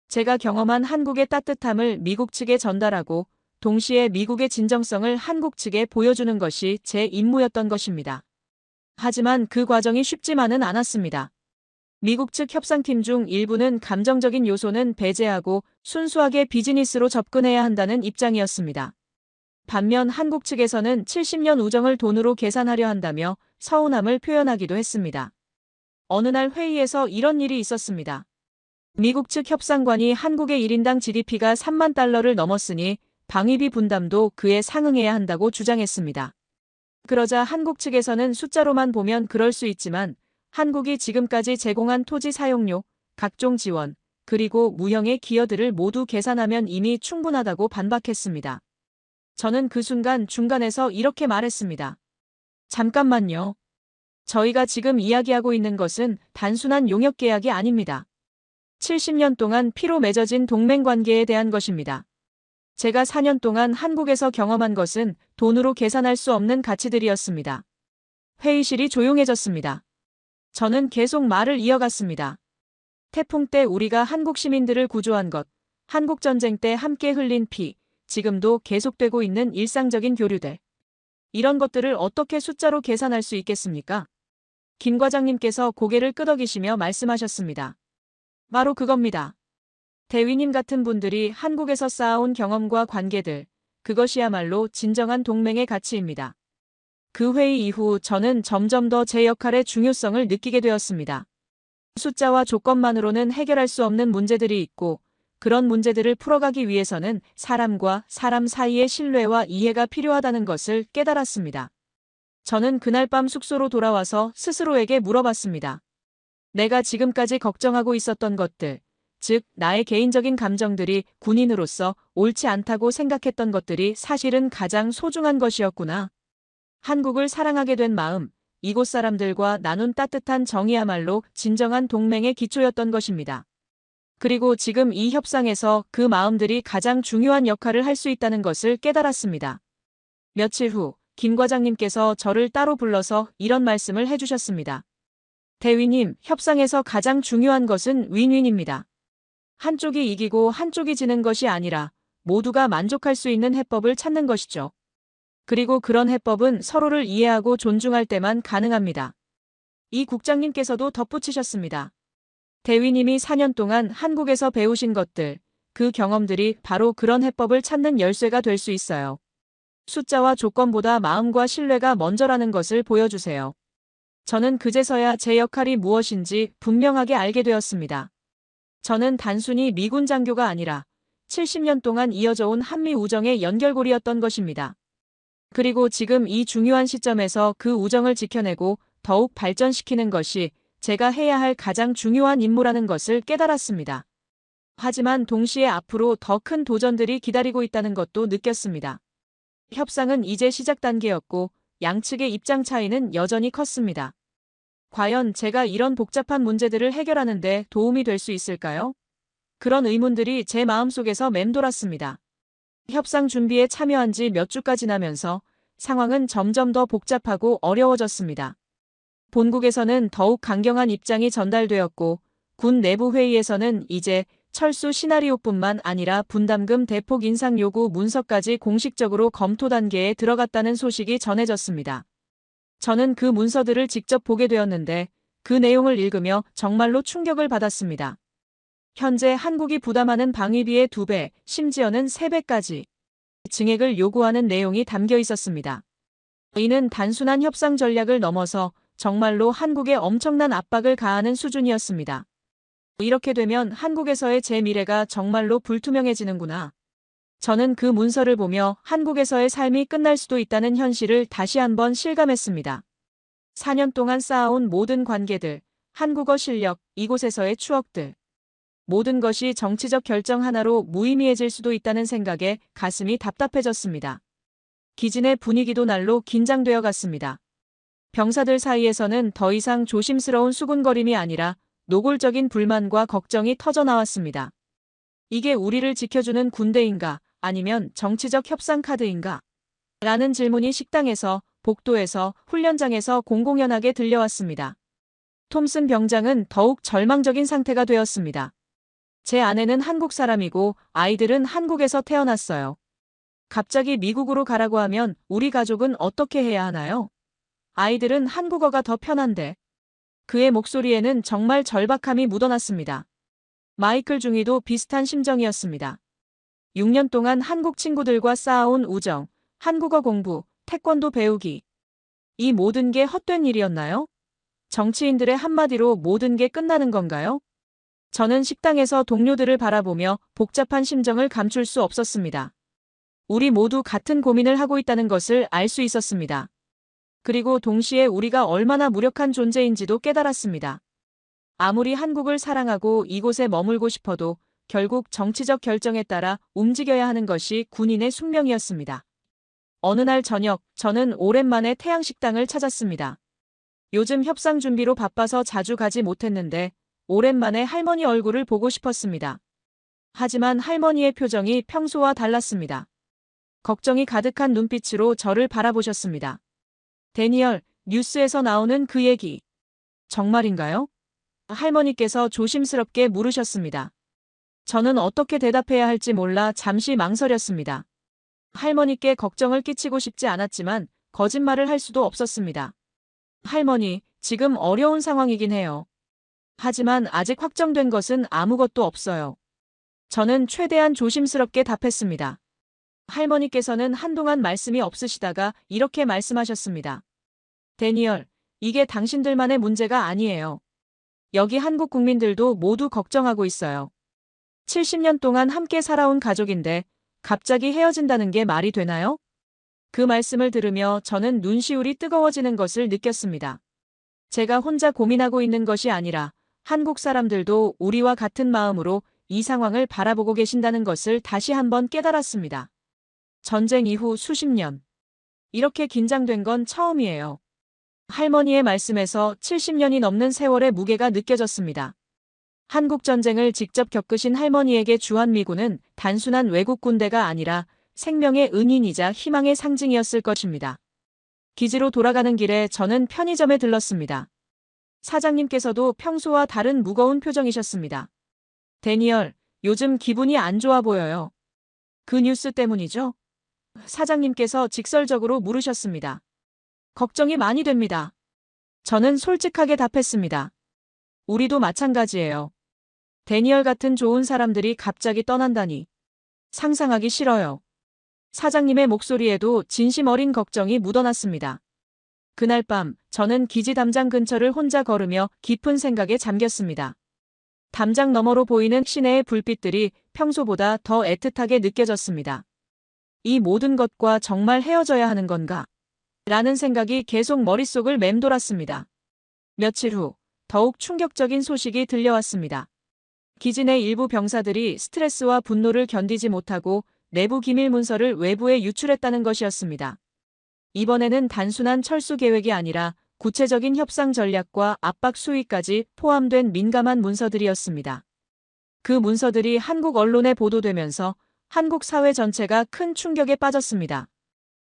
제가 경험한 한국의 따뜻함을 미국 측에 전달하고 동시에 미국의 진정성을 한국 측에 보여주는 것이 제 임무였던 것입니다. 하지만 그 과정이 쉽지만은 않았습니다. 미국 측 협상팀 중 일부는 감정적인 요소는 배제하고 순수하게 비즈니스로 접근해야 한다는 입장이었습니다. 반면 한국 측에서는 70년 우정을 돈으로 계산하려 한다며 서운함을 표현하기도 했습니다. 어느 날 회의에서 이런 일이 있었습니다. 미국 측 협상관이 한국의 1인당 GDP가 3만 달러를 넘었으니 방위비 분담도 그에 상응해야 한다고 주장했습니다. 그러자 한국 측에서는 숫자로만 보면 그럴 수 있지만 한국이 지금까지 제공한 토지 사용료, 각종 지원, 그리고 무형의 기여들을 모두 계산하면 이미 충분하다고 반박했습니다. 저는 그 순간 중간에서 이렇게 말했습니다. 잠깐만요. 저희가 지금 이야기하고 있는 것은 단순한 용역 계약이 아닙니다. 70년 동안 피로 맺어진 동맹 관계에 대한 것입니다. 제가 4년 동안 한국에서 경험한 것은 돈으로 계산할 수 없는 가치들이었습니다. 회의실이 조용해졌습니다. 저는 계속 말을 이어갔습니다. 태풍 때 우리가 한국 시민들을 구조한 것, 한국 전쟁 때 함께 흘린 피, 지금도 계속되고 있는 일상적인 교류들. 이런 것들을 어떻게 숫자로 계산할 수 있겠습니까? 김 과장님께서 고개를 끄덕이시며 말씀하셨습니다. 바로 그겁니다. 대위님 같은 분들이 한국에서 쌓아온 경험과 관계들, 그것이야말로 진정한 동맹의 가치입니다. 그 회의 이후 저는 점점 더 제 역할의 중요성을 느끼게 되었습니다. 숫자와 조건만으로는 해결할 수 없는 문제들이 있고, 그런 문제들을 풀어가기 위해서는 사람과 사람 사이의 신뢰와 이해가 필요하다는 것을 깨달았습니다. 저는 그날 밤 숙소로 돌아와서 스스로에게 물어봤습니다. 내가 지금까지 걱정하고 있었던 것들, 즉 나의 개인적인 감정들이 군인으로서 옳지 않다고 생각했던 것들이 사실은 가장 소중한 것이었구나. 한국을 사랑하게 된 마음, 이곳 사람들과 나눈 따뜻한 정이야말로 진정한 동맹의 기초였던 것입니다. 그리고 지금 이 협상에서 그 마음들이 가장 중요한 역할을 할 수 있다는 것을 깨달았습니다. 며칠 후, 김 과장님께서 저를 따로 불러서 이런 말씀을 해주셨습니다. 대위님, 협상에서 가장 중요한 것은 윈윈입니다. 한쪽이 이기고 한쪽이 지는 것이 아니라 모두가 만족할 수 있는 해법을 찾는 것이죠. 그리고 그런 해법은 서로를 이해하고 존중할 때만 가능합니다. 이 국장님께서도 덧붙이셨습니다. 대위님이 4년 동안 한국에서 배우신 것들, 그 경험들이 바로 그런 해법을 찾는 열쇠가 될 수 있어요. 숫자와 조건보다 마음과 신뢰가 먼저라는 것을 보여주세요. 저는 그제서야 제 역할이 무엇인지 분명하게 알게 되었습니다. 저는 단순히 미군 장교가 아니라 70년 동안 이어져 온 한미 우정의 연결고리였던 것입니다. 그리고 지금 이 중요한 시점에서 그 우정을 지켜내고 더욱 발전시키는 것이 제가 해야 할 가장 중요한 임무라는 것을 깨달았습니다. 하지만 동시에 앞으로 더 큰 도전들이 기다리고 있다는 것도 느꼈습니다. 협상은 이제 시작 단계였고 양측의 입장 차이는 여전히 컸습니다. 과연 제가 이런 복잡한 문제들을 해결하는 데 도움이 될 수 있을까요? 그런 의문들이 제 마음속에서 맴돌았습니다. 협상 준비에 참여한 지 몇 주가 지나면서 상황은 점점 더 복잡하고 어려워졌습니다. 본국에서는 더욱 강경한 입장이 전달되었고 군 내부 회의에서는 이제 철수 시나리오뿐만 아니라 분담금 대폭 인상 요구 문서까지 공식적으로 검토 단계에 들어갔다는 소식이 전해졌습니다. 저는 그 문서들을 직접 보게 되었는데 그 내용을 읽으며 정말로 충격을 받았습니다. 현재 한국이 부담하는 방위비의 2배, 심지어는 3배까지 증액을 요구하는 내용이 담겨 있었습니다. 이는 단순한 협상 전략을 넘어서 정말로 한국에 엄청난 압박을 가하는 수준이었습니다. 이렇게 되면 한국에서의 제 미래가 정말로 불투명해지는구나. 저는 그 문서를 보며 한국에서의 삶이 끝날 수도 있다는 현실을 다시 한번 실감했습니다. 4년 동안 쌓아온 모든 관계들, 한국어 실력, 이곳에서의 추억들. 모든 것이 정치적 결정 하나로 무의미해질 수도 있다는 생각에 가슴이 답답해졌습니다. 기지 내 분위기도 날로 긴장되어 갔습니다. 병사들 사이에서는 더 이상 조심스러운 수군거림이 아니라 노골적인 불만과 걱정이 터져 나왔습니다. 이게 우리를 지켜주는 군대인가 아니면 정치적 협상 카드인가? 라는 질문이 식당에서, 복도에서, 훈련장에서 공공연하게 들려왔습니다. 톰슨 병장은 더욱 절망적인 상태가 되었습니다. 제 아내는 한국 사람이고 아이들은 한국에서 태어났어요. 갑자기 미국으로 가라고 하면 우리 가족은 어떻게 해야 하나요? 아이들은 한국어가 더 편한데. 그의 목소리에는 정말 절박함이 묻어났습니다. 마이클 중위도 비슷한 심정이었습니다. 6년 동안 한국 친구들과 쌓아온 우정, 한국어 공부, 태권도 배우기. 이 모든 게 헛된 일이었나요? 정치인들의 한마디로 모든 게 끝나는 건가요? 저는 식당에서 동료들을 바라보며 복잡한 심정을 감출 수 없었습니다. 우리 모두 같은 고민을 하고 있다는 것을 알 수 있었습니다. 그리고 동시에 우리가 얼마나 무력한 존재인지도 깨달았습니다. 아무리 한국을 사랑하고 이곳에 머물고 싶어도 결국 정치적 결정에 따라 움직여야 하는 것이 군인의 숙명이었습니다. 어느 날 저녁, 저는 오랜만에 태양식당을 찾았습니다. 요즘 협상 준비로 바빠서 자주 가지 못했는데 오랜만에 할머니 얼굴을 보고 싶었습니다. 하지만 할머니의 표정이 평소와 달랐습니다. 걱정이 가득한 눈빛으로 저를 바라보셨습니다. 데니얼, 뉴스에서 나오는 그 얘기. 정말인가요? 할머니께서 조심스럽게 물으셨습니다. 저는 어떻게 대답해야 할지 몰라 잠시 망설였습니다. 할머니께 걱정을 끼치고 싶지 않았지만 거짓말을 할 수도 없었습니다. 할머니, 지금 어려운 상황이긴 해요. 하지만 아직 확정된 것은 아무것도 없어요. 저는 최대한 조심스럽게 답했습니다. 할머니께서는 한동안 말씀이 없으시다가 이렇게 말씀하셨습니다. 데니얼, 이게 당신들만의 문제가 아니에요. 여기 한국 국민들도 모두 걱정하고 있어요. 70년 동안 함께 살아온 가족인데 갑자기 헤어진다는 게 말이 되나요? 그 말씀을 들으며 저는 눈시울이 뜨거워지는 것을 느꼈습니다. 제가 혼자 고민하고 있는 것이 아니라 한국 사람들도 우리와 같은 마음으로 이 상황을 바라보고 계신다는 것을 다시 한번 깨달았습니다. 전쟁 이후 수십 년. 이렇게 긴장된 건 처음이에요. 할머니의 말씀에서 70년이 넘는 세월의 무게가 느껴졌습니다. 한국 전쟁을 직접 겪으신 할머니에게 주한미군은 단순한 외국 군대가 아니라 생명의 은인이자 희망의 상징이었을 것입니다. 기지로 돌아가는 길에 저는 편의점에 들렀습니다. 사장님께서도 평소와 다른 무거운 표정이셨습니다. 데니얼, 요즘 기분이 안 좋아 보여요. 그 뉴스 때문이죠? 사장님께서 직설적으로 물으셨습니다. 걱정이 많이 됩니다. 저는 솔직하게 답했습니다. 우리도 마찬가지예요. 데니얼 같은 좋은 사람들이 갑자기 떠난다니. 상상하기 싫어요. 사장님의 목소리에도 진심 어린 걱정이 묻어났습니다. 그날 밤, 저는 기지 담장 근처를 혼자 걸으며 깊은 생각에 잠겼습니다. 담장 너머로 보이는 시내의 불빛들이 평소보다 더 애틋하게 느껴졌습니다. 이 모든 것과 정말 헤어져야 하는 건가? 라는 생각이 계속 머릿속을 맴돌았습니다. 며칠 후, 더욱 충격적인 소식이 들려왔습니다. 기지 내 일부 병사들이 스트레스와 분노를 견디지 못하고 내부 기밀 문서를 외부에 유출했다는 것이었습니다. 이번에는 단순한 철수 계획이 아니라 구체적인 협상 전략과 압박 수위까지 포함된 민감한 문서들이었습니다. 그 문서들이 한국 언론에 보도되면서 한국 사회 전체가 큰 충격에 빠졌습니다.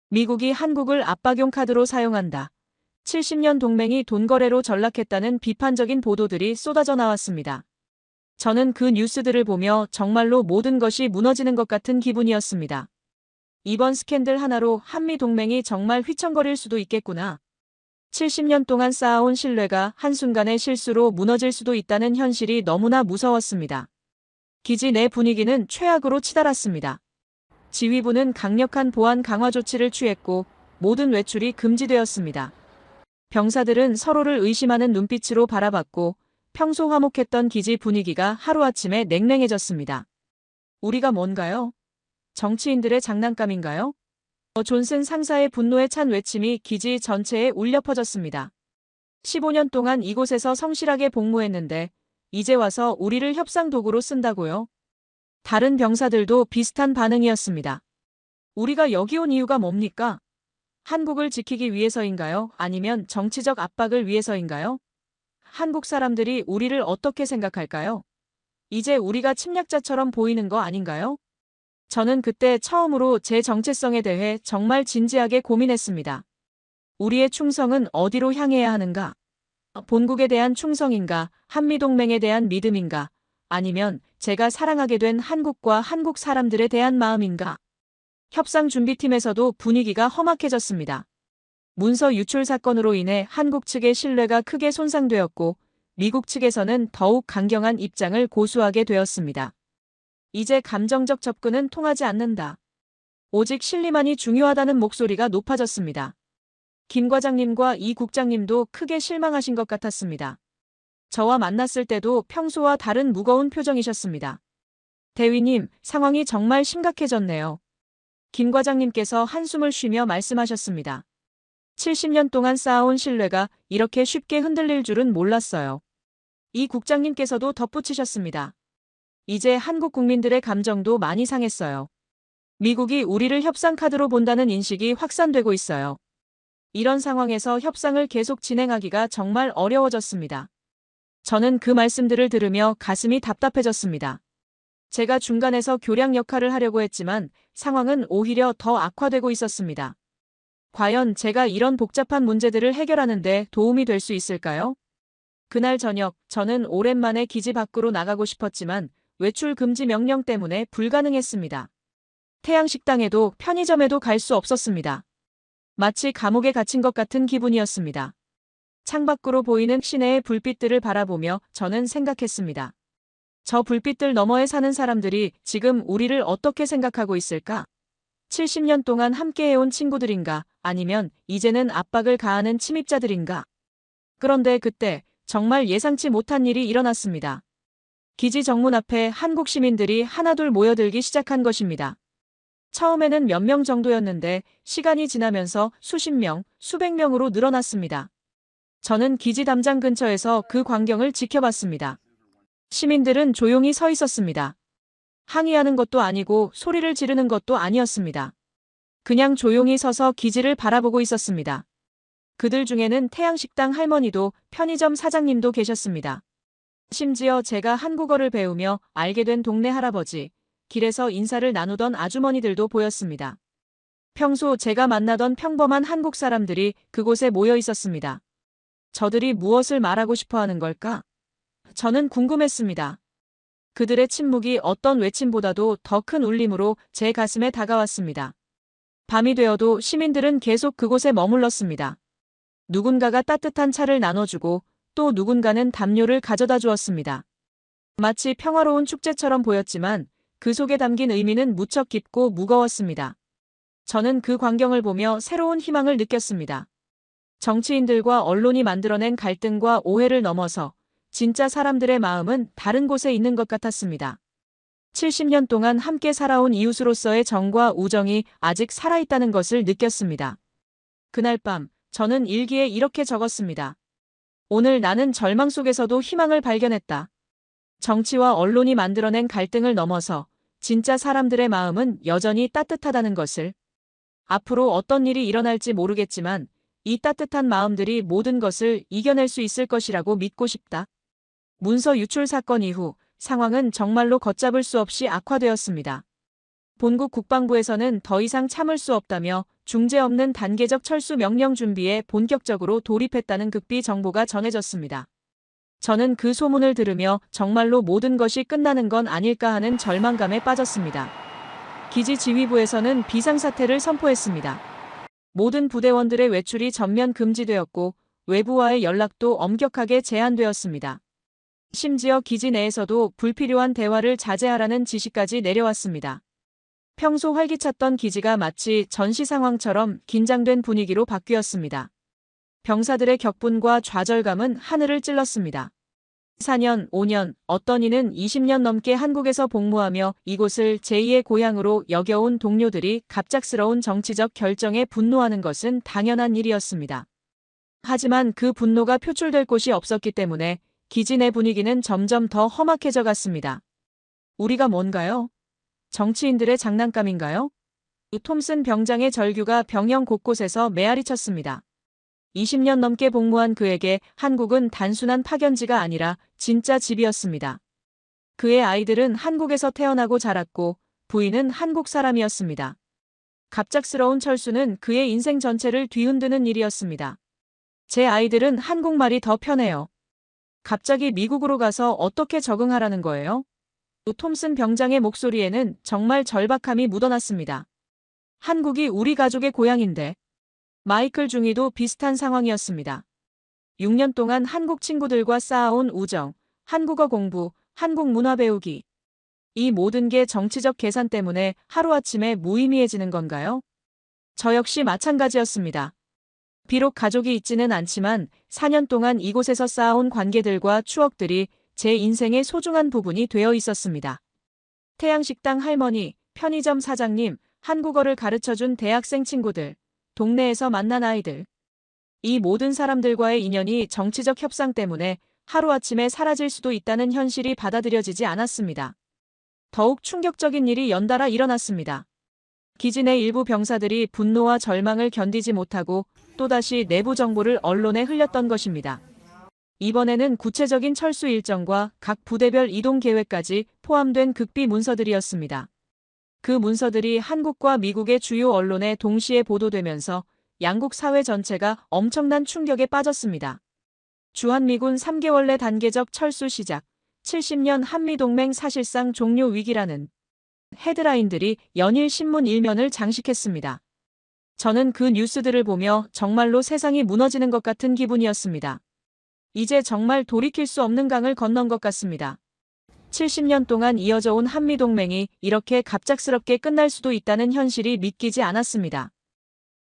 미국이 한국을 압박용 카드로 사용한다. 70년 동맹이 돈거래로 전락했다는 비판적인 보도들이 쏟아져 나왔습니다. 저는 그 뉴스들을 보며 정말로 모든 것이 무너지는 것 같은 기분이었습니다. 이번 스캔들 하나로 한미 동맹이 정말 휘청거릴 수도 있겠구나. 70년 동안 쌓아온 신뢰가 한순간의 실수로 무너질 수도 있다는 현실이 너무나 무서웠습니다. 기지 내 분위기는 최악으로 치달았습니다. 지휘부는 강력한 보안 강화 조치를 취했고 모든 외출이 금지되었습니다. 병사들은 서로를 의심하는 눈빛으로 바라봤고 평소 화목했던 기지 분위기가 하루아침에 냉랭해졌습니다. 우리가 뭔가요? 정치인들의 장난감인가요? 존슨 상사의 분노에 찬 외침이 기지 전체에 울려 퍼졌습니다. 15년 동안 이곳에서 성실하게 복무했는데 이제 와서 우리를 협상 도구로 쓴다고요? 다른 병사들도 비슷한 반응이었습니다. 우리가 여기 온 이유가 뭡니까? 한국을 지키기 위해서인가요? 아니면 정치적 압박을 위해서인가요? 한국 사람들이 우리를 어떻게 생각할까요? 이제 우리가 침략자처럼 보이는 거 아닌가요? 저는 그때 처음으로 제 정체성에 대해 정말 진지하게 고민했습니다. 우리의 충성은 어디로 향해야 하는가? 본국에 대한 충성인가? 한미동맹에 대한 믿음인가? 아니면 제가 사랑하게 된 한국과 한국 사람들에 대한 마음인가? 협상 준비팀에서도 분위기가 험악해졌습니다. 문서 유출 사건으로 인해 한국 측의 신뢰가 크게 손상되었고 미국 측에서는 더욱 강경한 입장을 고수하게 되었습니다. 이제 감정적 접근은 통하지 않는다. 오직 실리만이 중요하다는 목소리가 높아졌습니다. 김 과장님과 이 국장님도 크게 실망하신 것 같았습니다. 저와 만났을 때도 평소와 다른 무거운 표정이셨습니다. 대위님, 상황이 정말 심각해졌네요. 김 과장님께서 한숨을 쉬며 말씀하셨습니다. 70년 동안 쌓아온 신뢰가 이렇게 쉽게 흔들릴 줄은 몰랐어요. 이 국장님께서도 덧붙이셨습니다. 이제 한국 국민들의 감정도 많이 상했어요. 미국이 우리를 협상 카드로 본다는 인식이 확산되고 있어요. 이런 상황에서 협상을 계속 진행하기가 정말 어려워졌습니다. 저는 그 말씀들을 들으며 가슴이 답답해졌습니다. 제가 중간에서 교량 역할을 하려고 했지만 상황은 오히려 더 악화되고 있었습니다. 과연 제가 이런 복잡한 문제들을 해결하는 데 도움이 될 수 있을까요? 그날 저녁, 저는 오랜만에 기지 밖으로 나가고 싶었지만 외출 금지 명령 때문에 불가능했습니다. 태양식당에도 편의점에도 갈 수 없었습니다. 마치 감옥에 갇힌 것 같은 기분이었습니다. 창밖으로 보이는 시내의 불빛들을 바라보며 저는 생각했습니다. 저 불빛들 너머에 사는 사람들이 지금 우리를 어떻게 생각하고 있을까? 70년 동안 함께해온 친구들인가? 아니면 이제는 압박을 가하는 침입자들인가? 그런데 그때 정말 예상치 못한 일이 일어났습니다. 기지 정문 앞에 한국 시민들이 하나둘 모여들기 시작한 것입니다. 처음에는 몇 명 정도였는데 시간이 지나면서 수십 명, 수백 명으로 늘어났습니다. 저는 기지 담장 근처에서 그 광경을 지켜봤습니다. 시민들은 조용히 서 있었습니다. 항의하는 것도 아니고 소리를 지르는 것도 아니었습니다. 그냥 조용히 서서 기지를 바라보고 있었습니다. 그들 중에는 태양식당 할머니도 편의점 사장님도 계셨습니다. 심지어 제가 한국어를 배우며 알게 된 동네 할아버지, 길에서 인사를 나누던 아주머니들도 보였습니다. 평소 제가 만나던 평범한 한국 사람들이 그곳에 모여 있었습니다. 저들이 무엇을 말하고 싶어 하는 걸까? 저는 궁금했습니다. 그들의 침묵이 어떤 외침보다도 더 큰 울림으로 제 가슴에 다가왔습니다. 밤이 되어도 시민들은 계속 그곳에 머물렀습니다. 누군가가 따뜻한 차를 나눠주고 또 누군가는 담요를 가져다 주었습니다. 마치 평화로운 축제처럼 보였지만 그 속에 담긴 의미는 무척 깊고 무거웠습니다. 저는 그 광경을 보며 새로운 희망을 느꼈습니다. 정치인들과 언론이 만들어낸 갈등과 오해를 넘어서 진짜 사람들의 마음은 다른 곳에 있는 것 같았습니다. 70년 동안 함께 살아온 이웃으로서의 정과 우정이 아직 살아있다는 것을 느꼈습니다. 그날 밤, 저는 일기에 이렇게 적었습니다. 오늘 나는 절망 속에서도 희망을 발견했다. 정치와 언론이 만들어낸 갈등을 넘어서 진짜 사람들의 마음은 여전히 따뜻하다는 것을. 앞으로 어떤 일이 일어날지 모르겠지만 이 따뜻한 마음들이 모든 것을 이겨낼 수 있을 것이라고 믿고 싶다. 문서 유출 사건 이후 상황은 정말로 걷잡을 수 없이 악화되었습니다. 본국 국방부에서는 더 이상 참을 수 없다며 중재 없는 단계적 철수 명령 준비에 본격적으로 돌입했다는 극비 정보가 전해졌습니다. 저는 그 소문을 들으며 정말로 모든 것이 끝나는 건 아닐까 하는 절망감에 빠졌습니다. 기지 지휘부에서는 비상사태를 선포했습니다. 모든 부대원들의 외출이 전면 금지되었고 외부와의 연락도 엄격하게 제한되었습니다. 심지어 기지 내에서도 불필요한 대화를 자제하라는 지시까지 내려왔습니다. 평소 활기찼던 기지가 마치 전시 상황처럼 긴장된 분위기로 바뀌었습니다. 병사들의 격분과 좌절감은 하늘을 찔렀습니다. 4년, 5년, 어떤 이는 20년 넘게 한국에서 복무하며 이곳을 제2의 고향으로 여겨온 동료들이 갑작스러운 정치적 결정에 분노하는 것은 당연한 일이었습니다. 하지만 그 분노가 표출될 곳이 없었기 때문에 기지 내 분위기는 점점 더 험악해져 갔습니다. 우리가 뭔가요? 정치인들의 장난감인가요? 톰슨 병장의 절규가 병영 곳곳에서 메아리 쳤습니다. 20년 넘게 복무한 그에게 한국은 단순한 파견지가 아니라 진짜 집이었습니다. 그의 아이들은 한국에서 태어나고 자랐고 부인은 한국 사람이었습니다. 갑작스러운 철수는 그의 인생 전체를 뒤흔드는 일이었습니다. 제 아이들은 한국말이 더 편해요. 갑자기 미국으로 가서 어떻게 적응하라는 거예요? 톰슨 병장의 목소리에는 정말 절박함이 묻어났습니다. 한국이 우리 가족의 고향인데. 마이클 중위도 비슷한 상황이었습니다. 6년 동안 한국 친구들과 쌓아온 우정, 한국어 공부, 한국 문화 배우기. 이 모든 게 정치적 계산 때문에 하루아침에 무의미해지는 건가요? 저 역시 마찬가지였습니다. 비록 가족이 있지는 않지만 4년 동안 이곳에서 쌓아온 관계들과 추억들이 제 인생의 소중한 부분이 되어 있었습니다. 태양식당 할머니, 편의점 사장님, 한국어를 가르쳐준 대학생 친구들, 동네에서 만난 아이들. 이 모든 사람들과의 인연이 정치적 협상 때문에 하루아침에 사라질 수도 있다는 현실이 받아들여지지 않았습니다. 더욱 충격적인 일이 연달아 일어났습니다. 기지 내 일부 병사들이 분노와 절망을 견디지 못하고 또다시 내부 정보를 언론에 흘렸던 것입니다. 이번에는 구체적인 철수 일정과 각 부대별 이동 계획까지 포함된 극비 문서들이었습니다. 그 문서들이 한국과 미국의 주요 언론에 동시에 보도되면서 양국 사회 전체가 엄청난 충격에 빠졌습니다. 주한미군 3개월 내 단계적 철수 시작, 70년 한미동맹 사실상 종료 위기라는 헤드라인들이 연일 신문 일면을 장식했습니다. 저는 그 뉴스들을 보며 정말로 세상이 무너지는 것 같은 기분이었습니다. 이제 정말 돌이킬 수 없는 강을 건넌 것 같습니다. 70년 동안 이어져 온 한미동맹이 이렇게 갑작스럽게 끝날 수도 있다는 현실이 믿기지 않았습니다.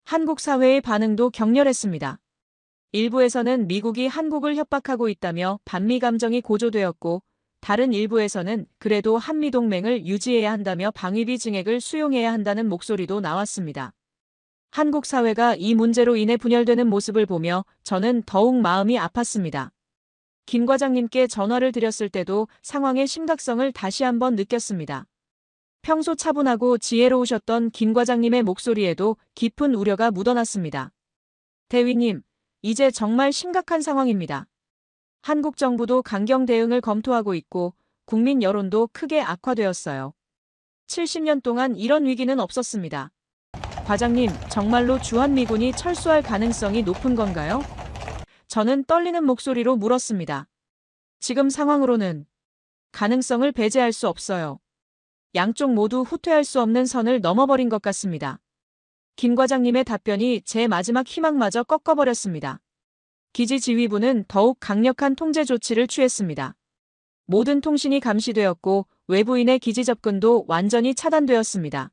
한국 사회의 반응도 격렬했습니다. 일부에서는 미국이 한국을 협박하고 있다며 반미 감정이 고조되었고, 다른 일부에서는 그래도 한미동맹을 유지해야 한다며 방위비 증액을 수용해야 한다는 목소리도 나왔습니다. 한국 사회가 이 문제로 인해 분열되는 모습을 보며 저는 더욱 마음이 아팠습니다. 김 과장님께 전화를 드렸을 때도 상황의 심각성을 다시 한번 느꼈습니다. 평소 차분하고 지혜로우셨던 김 과장님의 목소리에도 깊은 우려가 묻어났습니다. 대위님, 이제 정말 심각한 상황입니다. 한국 정부도 강경 대응을 검토하고 있고 국민 여론도 크게 악화되었어요. 70년 동안 이런 위기는 없었습니다. 과장님, 정말로 주한미군이 철수할 가능성이 높은 건가요? 저는 떨리는 목소리로 물었습니다. 지금 상황으로는 가능성을 배제할 수 없어요. 양쪽 모두 후퇴할 수 없는 선을 넘어버린 것 같습니다. 김 과장님의 답변이 제 마지막 희망마저 꺾어버렸습니다. 기지 지휘부는 더욱 강력한 통제 조치를 취했습니다. 모든 통신이 감시되었고 외부인의 기지 접근도 완전히 차단되었습니다.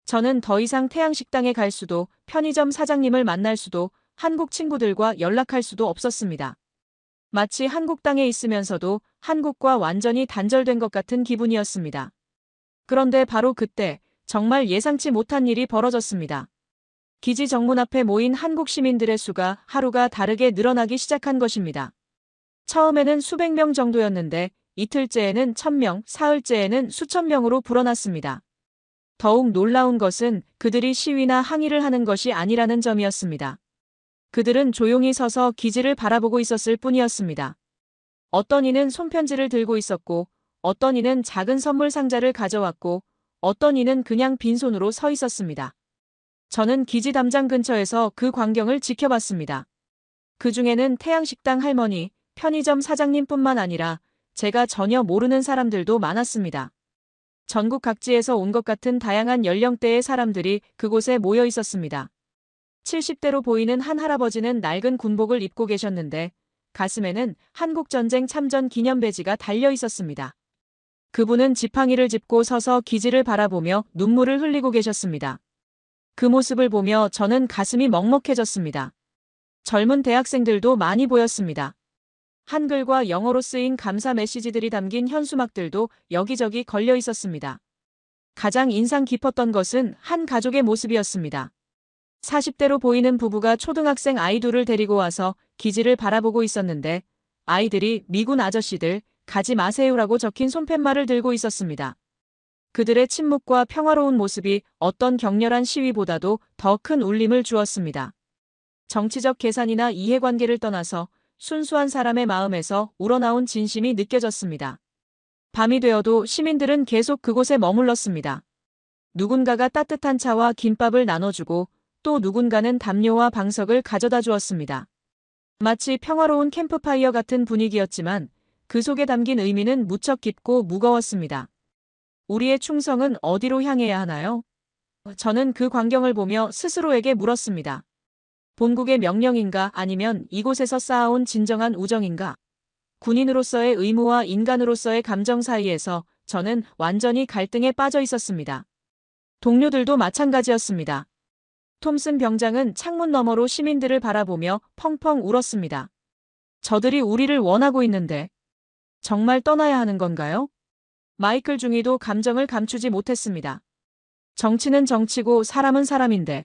저는 더 이상 태양식당에 갈 수도, 편의점 사장님을 만날 수도, 한국 친구들과 연락할 수도 없었습니다. 마치 한국 땅에 있으면서도 한국과 완전히 단절된 것 같은 기분이었습니다. 그런데 바로 그때 정말 예상치 못한 일이 벌어졌습니다. 기지 정문 앞에 모인 한국 시민들의 수가 하루가 다르게 늘어나기 시작한 것입니다. 처음에는 수백 명 정도였는데 이틀째에는 1000명, 사흘째에는 수천 명으로 불어났습니다. 더욱 놀라운 것은 그들이 시위나 항의를 하는 것이 아니라는 점이었습니다. 그들은 조용히 서서 기지를 바라보고 있었을 뿐이었습니다. 어떤 이는 손편지를 들고 있었고, 어떤 이는 작은 선물 상자를 가져왔고, 어떤 이는 그냥 빈손으로 서 있었습니다. 저는 기지 담장 근처에서 그 광경을 지켜봤습니다. 그 중에는 태양식당 할머니, 편의점 사장님뿐만 아니라 제가 전혀 모르는 사람들도 많았습니다. 전국 각지에서 온 것 같은 다양한 연령대의 사람들이 그곳에 모여 있었습니다. 70대로 보이는 한 할아버지는 낡은 군복을 입고 계셨는데 가슴에는 한국전쟁 참전 기념 배지가 달려 있었습니다. 그분은 지팡이를 짚고 서서 기지를 바라보며 눈물을 흘리고 계셨습니다. 그 모습을 보며 저는 가슴이 먹먹해졌습니다. 젊은 대학생들도 많이 보였습니다. 한글과 영어로 쓰인 감사 메시지들이 담긴 현수막들도 여기저기 걸려 있었습니다. 가장 인상 깊었던 것은 한 가족의 모습이었습니다. 40대로 보이는 부부가 초등학생 아이 둘을 데리고 와서 기지를 바라보고 있었는데 아이들이 미군 아저씨들 가지 마세요라고 적힌 손팻말을 들고 있었습니다. 그들의 침묵과 평화로운 모습이 어떤 격렬한 시위보다도 더 큰 울림을 주었습니다. 정치적 계산이나 이해관계를 떠나서 순수한 사람의 마음에서 우러나온 진심이 느껴졌습니다. 밤이 되어도 시민들은 계속 그곳에 머물렀습니다. 누군가가 따뜻한 차와 김밥을 나눠주고 또 누군가는 담요와 방석을 가져다 주었습니다. 마치 평화로운 캠프파이어 같은 분위기였지만 그 속에 담긴 의미는 무척 깊고 무거웠습니다. 우리의 충성은 어디로 향해야 하나요? 저는 그 광경을 보며 스스로에게 물었습니다. 본국의 명령인가 아니면 이곳에서 쌓아온 진정한 우정인가? 군인으로서의 의무와 인간으로서의 감정 사이에서 저는 완전히 갈등에 빠져 있었습니다. 동료들도 마찬가지였습니다. 톰슨 병장은 창문 너머로 시민들을 바라보며 펑펑 울었습니다. 저들이 우리를 원하고 있는데 정말 떠나야 하는 건가요? 마이클 중위도 감정을 감추지 못했습니다. 정치는 정치고 사람은 사람인데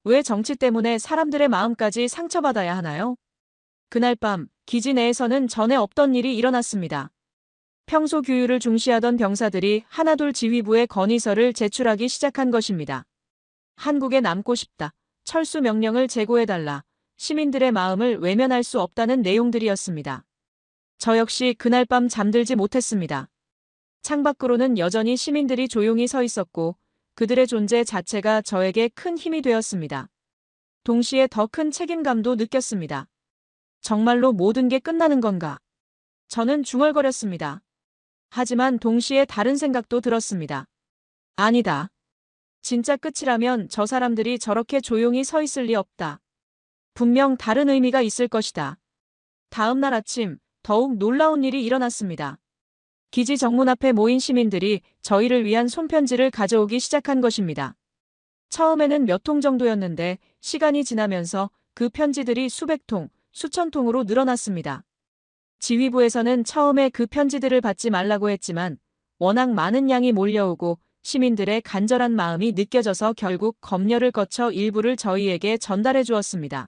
왜 정치 때문에 사람들의 마음까지 상처받아야 하나요? 그날 밤 기지 내에서는 전에 없던 일이 일어났습니다. 평소 규율을 중시하던 병사들이 하나둘 지휘부에 건의서를 제출하기 시작한 것입니다. 한국에 남고 싶다. 철수 명령을 재고해달라. 시민들의 마음을 외면할 수 없다는 내용들이었습니다. 저 역시 그날 밤 잠들지 못했습니다. 창밖으로는 여전히 시민들이 조용히 서 있었고 그들의 존재 자체가 저에게 큰 힘이 되었습니다. 동시에 더 큰 책임감도 느꼈습니다. 정말로 모든 게 끝나는 건가? 저는 중얼거렸습니다. 하지만 동시에 다른 생각도 들었습니다. 아니다. 진짜 끝이라면 저 사람들이 저렇게 조용히 서 있을 리 없다. 분명 다른 의미가 있을 것이다. 다음 날 아침 더욱 놀라운 일이 일어났습니다. 기지 정문 앞에 모인 시민들이 저희를 위한 손편지를 가져오기 시작한 것입니다. 처음에는 몇 통 정도였는데 시간이 지나면서 그 편지들이 수백 통, 수천 통으로 늘어났습니다. 지휘부에서는 처음에 그 편지들을 받지 말라고 했지만 워낙 많은 양이 몰려오고 시민들의 간절한 마음이 느껴져서 결국 검열을 거쳐 일부를 저희에게 전달해 주었습니다.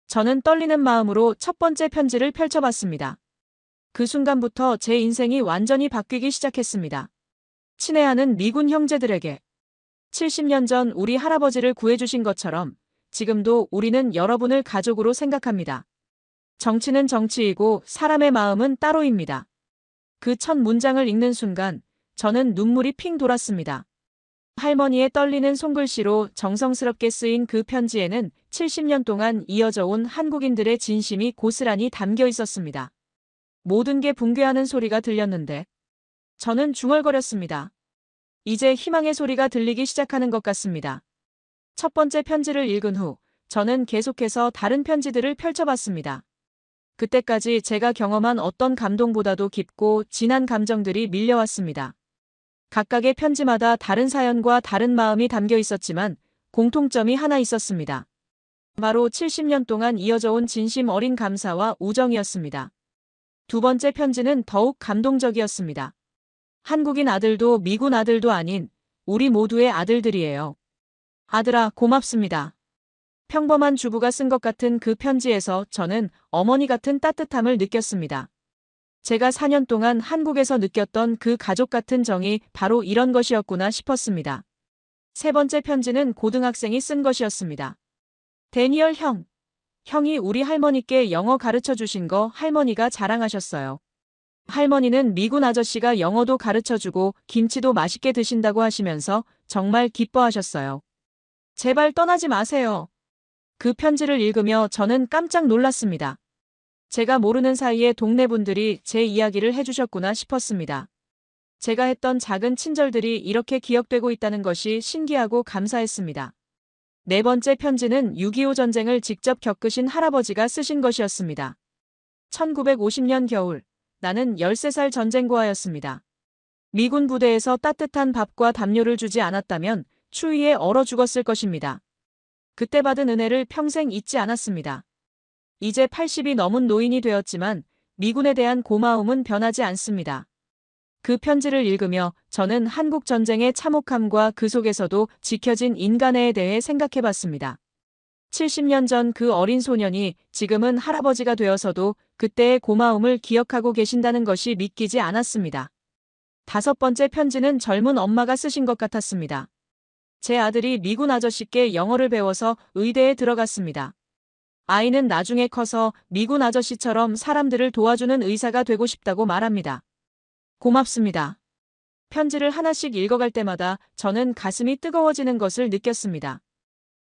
저는 떨리는 마음으로 첫 번째 편지를 펼쳐봤습니다. 그 순간부터 제 인생이 완전히 바뀌기 시작했습니다. 친애하는 미군 형제들에게 70년 전 우리 할아버지를 구해주신 것처럼 지금도 우리는 여러분을 가족으로 생각합니다. 정치는 정치이고 사람의 마음은 따로입니다. 그 첫 문장을 읽는 순간 저는 눈물이 핑 돌았습니다. 할머니의 떨리는 손글씨로 정성스럽게 쓰인 그 편지에는 70년 동안 이어져 온 한국인들의 진심이 고스란히 담겨 있었습니다. 모든 게 붕괴하는 소리가 들렸는데 저는 중얼거렸습니다. 이제 희망의 소리가 들리기 시작하는 것 같습니다. 첫 번째 편지를 읽은 후 저는 계속해서 다른 편지들을 펼쳐봤습니다. 그때까지 제가 경험한 어떤 감동보다도 깊고 진한 감정들이 밀려왔습니다. 각각의 편지마다 다른 사연과 다른 마음이 담겨 있었지만 공통점이 하나 있었습니다. 바로 70년 동안 이어져 온 진심 어린 감사와 우정이었습니다. 두 번째 편지는 더욱 감동적이었습니다. 한국인 아들도 미군 아들도 아닌 우리 모두의 아들들이에요. 아들아, 고맙습니다. 평범한 주부가 쓴 것 같은 그 편지에서 저는 어머니 같은 따뜻함을 느꼈습니다. 제가 4년 동안 한국에서 느꼈던 그 가족 같은 정이 바로 이런 것이었구나 싶었습니다. 세 번째 편지는 고등학생이 쓴 것이었습니다. 데니얼 형. 형이 우리 할머니께 영어 가르쳐 주신 거 할머니가 자랑하셨어요. 할머니는 미군 아저씨가 영어도 가르쳐 주고 김치도 맛있게 드신다고 하시면서 정말 기뻐하셨어요. 제발 떠나지 마세요. 그 편지를 읽으며 저는 깜짝 놀랐습니다. 제가 모르는 사이에 동네 분들이 제 이야기를 해주셨구나 싶었습니다. 제가 했던 작은 친절들이 이렇게 기억되고 있다는 것이 신기하고 감사했습니다. 네 번째 편지는 6.25 전쟁을 직접 겪으신 할아버지가 쓰신 것이었습니다. 1950년 겨울, 나는 13살 전쟁고아였습니다. 미군 부대에서 따뜻한 밥과 담요를 주지 않았다면 추위에 얼어 죽었을 것입니다. 그때 받은 은혜를 평생 잊지 않았습니다. 이제 80이 넘은 노인이 되었지만 미군에 대한 고마움은 변하지 않습니다. 그 편지를 읽으며 저는 한국 전쟁의 참혹함과 그 속에서도 지켜진 인간애에 대해 생각해 봤습니다. 70년 전 그 어린 소년이 지금은 할아버지가 되어서도 그때의 고마움을 기억하고 계신다는 것이 믿기지 않았습니다. 5번째 편지는 젊은 엄마가 쓰신 것 같았습니다. 제 아들이 미군 아저씨께 영어를 배워서 의대에 들어갔습니다. 아이는 나중에 커서 미군 아저씨처럼 사람들을 도와주는 의사가 되고 싶다고 말합니다. 고맙습니다. 편지를 하나씩 읽어갈 때마다 저는 가슴이 뜨거워지는 것을 느꼈습니다.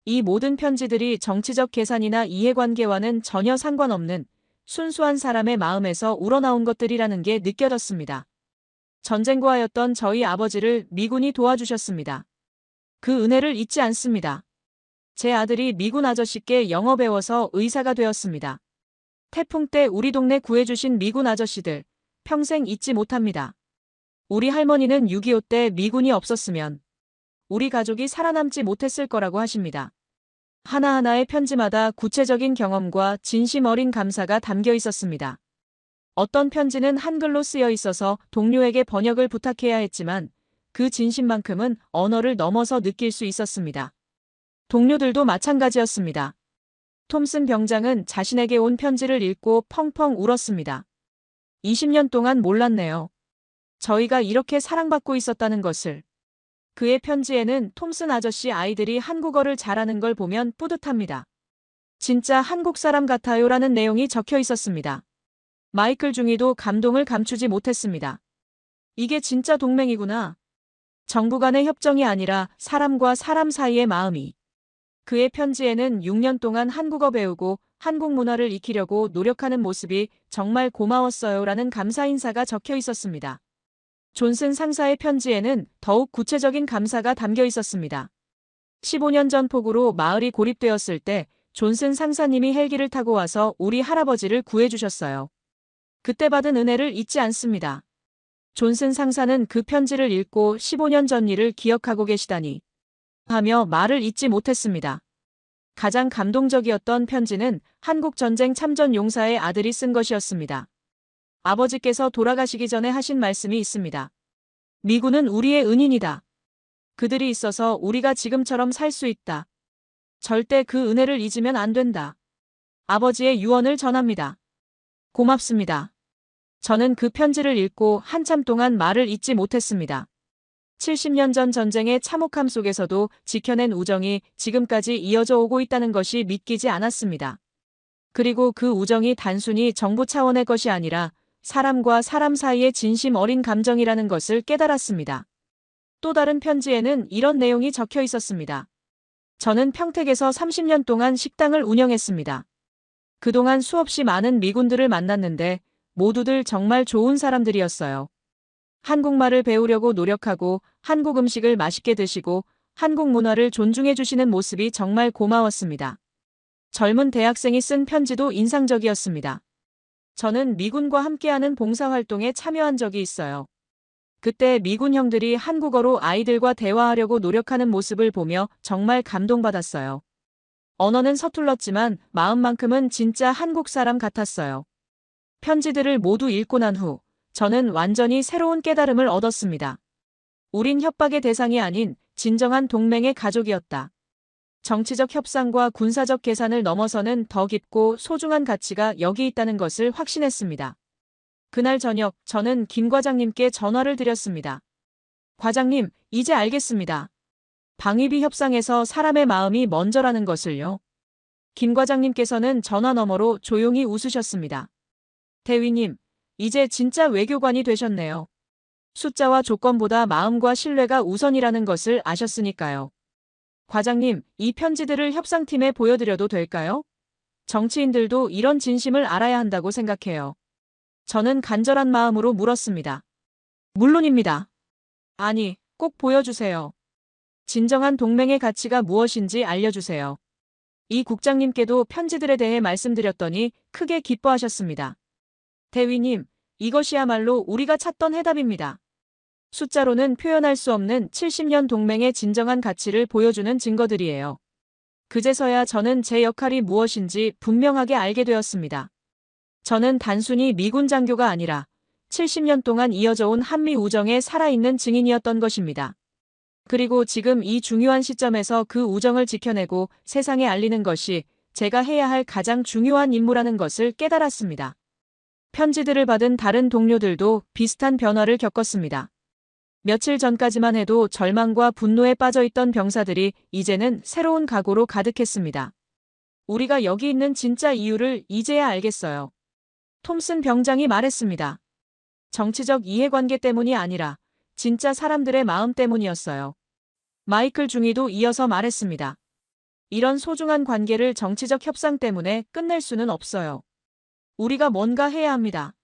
이 모든 편지들이 정치적 계산이나 이해관계와는 전혀 상관없는 순수한 사람의 마음에서 우러나온 것들이라는 게 느껴졌습니다. 전쟁고아였던 저희 아버지를 미군이 도와주셨습니다. 그 은혜를 잊지 않습니다. 제 아들이 미군 아저씨께 영어 배워서 의사가 되었습니다. 태풍 때 우리 동네 구해주신 미군 아저씨들, 평생 잊지 못합니다. 우리 할머니는 6.25 때 미군이 없었으면 우리 가족이 살아남지 못했을 거라고 하십니다. 하나하나의 편지마다 구체적인 경험과 진심 어린 감사가 담겨 있었습니다. 어떤 편지는 한글로 쓰여 있어서 동료에게 번역을 부탁해야 했지만 그 진심만큼은 언어를 넘어서 느낄 수 있었습니다. 동료들도 마찬가지였습니다. 톰슨 병장은 자신에게 온 편지를 읽고 펑펑 울었습니다. 20년 동안 몰랐네요. 저희가 이렇게 사랑받고 있었다는 것을. 그의 편지에는 톰슨 아저씨 아이들이 한국어를 잘하는 걸 보면 뿌듯합니다. 진짜 한국 사람 같아요라는 내용이 적혀 있었습니다. 마이클 중위도 감동을 감추지 못했습니다. 이게 진짜 동맹이구나. 정부 간의 협정이 아니라 사람과 사람 사이의 마음이. 그의 편지에는 6년 동안 한국어 배우고 한국 문화를 익히려고 노력하는 모습이 정말 고마웠어요라는 감사 인사가 적혀 있었습니다. 존슨 상사의 편지에는 더욱 구체적인 감사가 담겨 있었습니다. 15년 전 폭우로 마을이 고립되었을 때 존슨 상사님이 헬기를 타고 와서 우리 할아버지를 구해주셨어요. 그때 받은 은혜를 잊지 않습니다. 존슨 상사는 그 편지를 읽고 15년 전 일을 기억하고 계시다니 하며 말을 잇지 못했습니다. 가장 감동적이었던 편지는 한국전쟁 참전 용사의 아들이 쓴 것이었습니다. 아버지께서 돌아가시기 전에 하신 말씀이 있습니다. 미군은 우리의 은인이다. 그들이 있어서 우리가 지금처럼 살 수 있다. 절대 그 은혜를 잊으면 안 된다. 아버지의 유언을 전합니다. 고맙습니다. 저는 그 편지를 읽고 한참 동안 말을 잇지 못했습니다. 70년 전 전쟁의 참혹함 속에서도 지켜낸 우정이 지금까지 이어져 오고 있다는 것이 믿기지 않았습니다. 그리고 그 우정이 단순히 정부 차원의 것이 아니라 사람과 사람 사이의 진심 어린 감정이라는 것을 깨달았습니다. 또 다른 편지에는 이런 내용이 적혀 있었습니다. 저는 평택에서 30년 동안 식당을 운영했습니다. 그동안 수없이 많은 미군들을 만났는데 모두들 정말 좋은 사람들이었어요. 한국말을 배우려고 노력하고 한국 음식을 맛있게 드시고 한국 문화를 존중해 주시는 모습이 정말 고마웠습니다. 젊은 대학생이 쓴 편지도 인상적이었습니다. 저는 미군과 함께하는 봉사활동에 참여한 적이 있어요. 그때 미군 형들이 한국어로 아이들과 대화하려고 노력하는 모습을 보며 정말 감동받았어요. 언어는 서툴렀지만 마음만큼은 진짜 한국 사람 같았어요. 편지들을 모두 읽고 난 후 저는 완전히 새로운 깨달음을 얻었습니다. 우린 협박의 대상이 아닌 진정한 동맹의 가족이었다. 정치적 협상과 군사적 계산을 넘어서는 더 깊고 소중한 가치가 여기 있다는 것을 확신했습니다. 그날 저녁 저는 김 과장님께 전화를 드렸습니다. 과장님, 이제 알겠습니다. 방위비 협상에서 사람의 마음이 먼저라는 것을요. 김 과장님께서는 전화 너머로 조용히 웃으셨습니다. 대위님, 이제 진짜 외교관이 되셨네요. 숫자와 조건보다 마음과 신뢰가 우선이라는 것을 아셨으니까요. 과장님, 이 편지들을 협상팀에 보여드려도 될까요? 정치인들도 이런 진심을 알아야 한다고 생각해요. 저는 간절한 마음으로 물었습니다. 물론입니다. 아니, 꼭 보여주세요. 진정한 동맹의 가치가 무엇인지 알려주세요. 이 국장님께도 편지들에 대해 말씀드렸더니 크게 기뻐하셨습니다. 대위님, 이것이야말로 우리가 찾던 해답입니다. 숫자로는 표현할 수 없는 70년 동맹의 진정한 가치를 보여주는 증거들이에요. 그제서야 저는 제 역할이 무엇인지 분명하게 알게 되었습니다. 저는 단순히 미군 장교가 아니라 70년 동안 이어져 온 한미 우정의 살아있는 증인이었던 것입니다. 그리고 지금 이 중요한 시점에서 그 우정을 지켜내고 세상에 알리는 것이 제가 해야 할 가장 중요한 임무라는 것을 깨달았습니다. 편지들을 받은 다른 동료들도 비슷한 변화를 겪었습니다. 며칠 전까지만 해도 절망과 분노에 빠져있던 병사들이 이제는 새로운 각오로 가득했습니다. 우리가 여기 있는 진짜 이유를 이제야 알겠어요. 톰슨 병장이 말했습니다. 정치적 이해관계 때문이 아니라 진짜 사람들의 마음 때문이었어요. 마이클 중위도 이어서 말했습니다. 이런 소중한 관계를 정치적 협상 때문에 끝낼 수는 없어요. 우리가 뭔가 해야 합니다.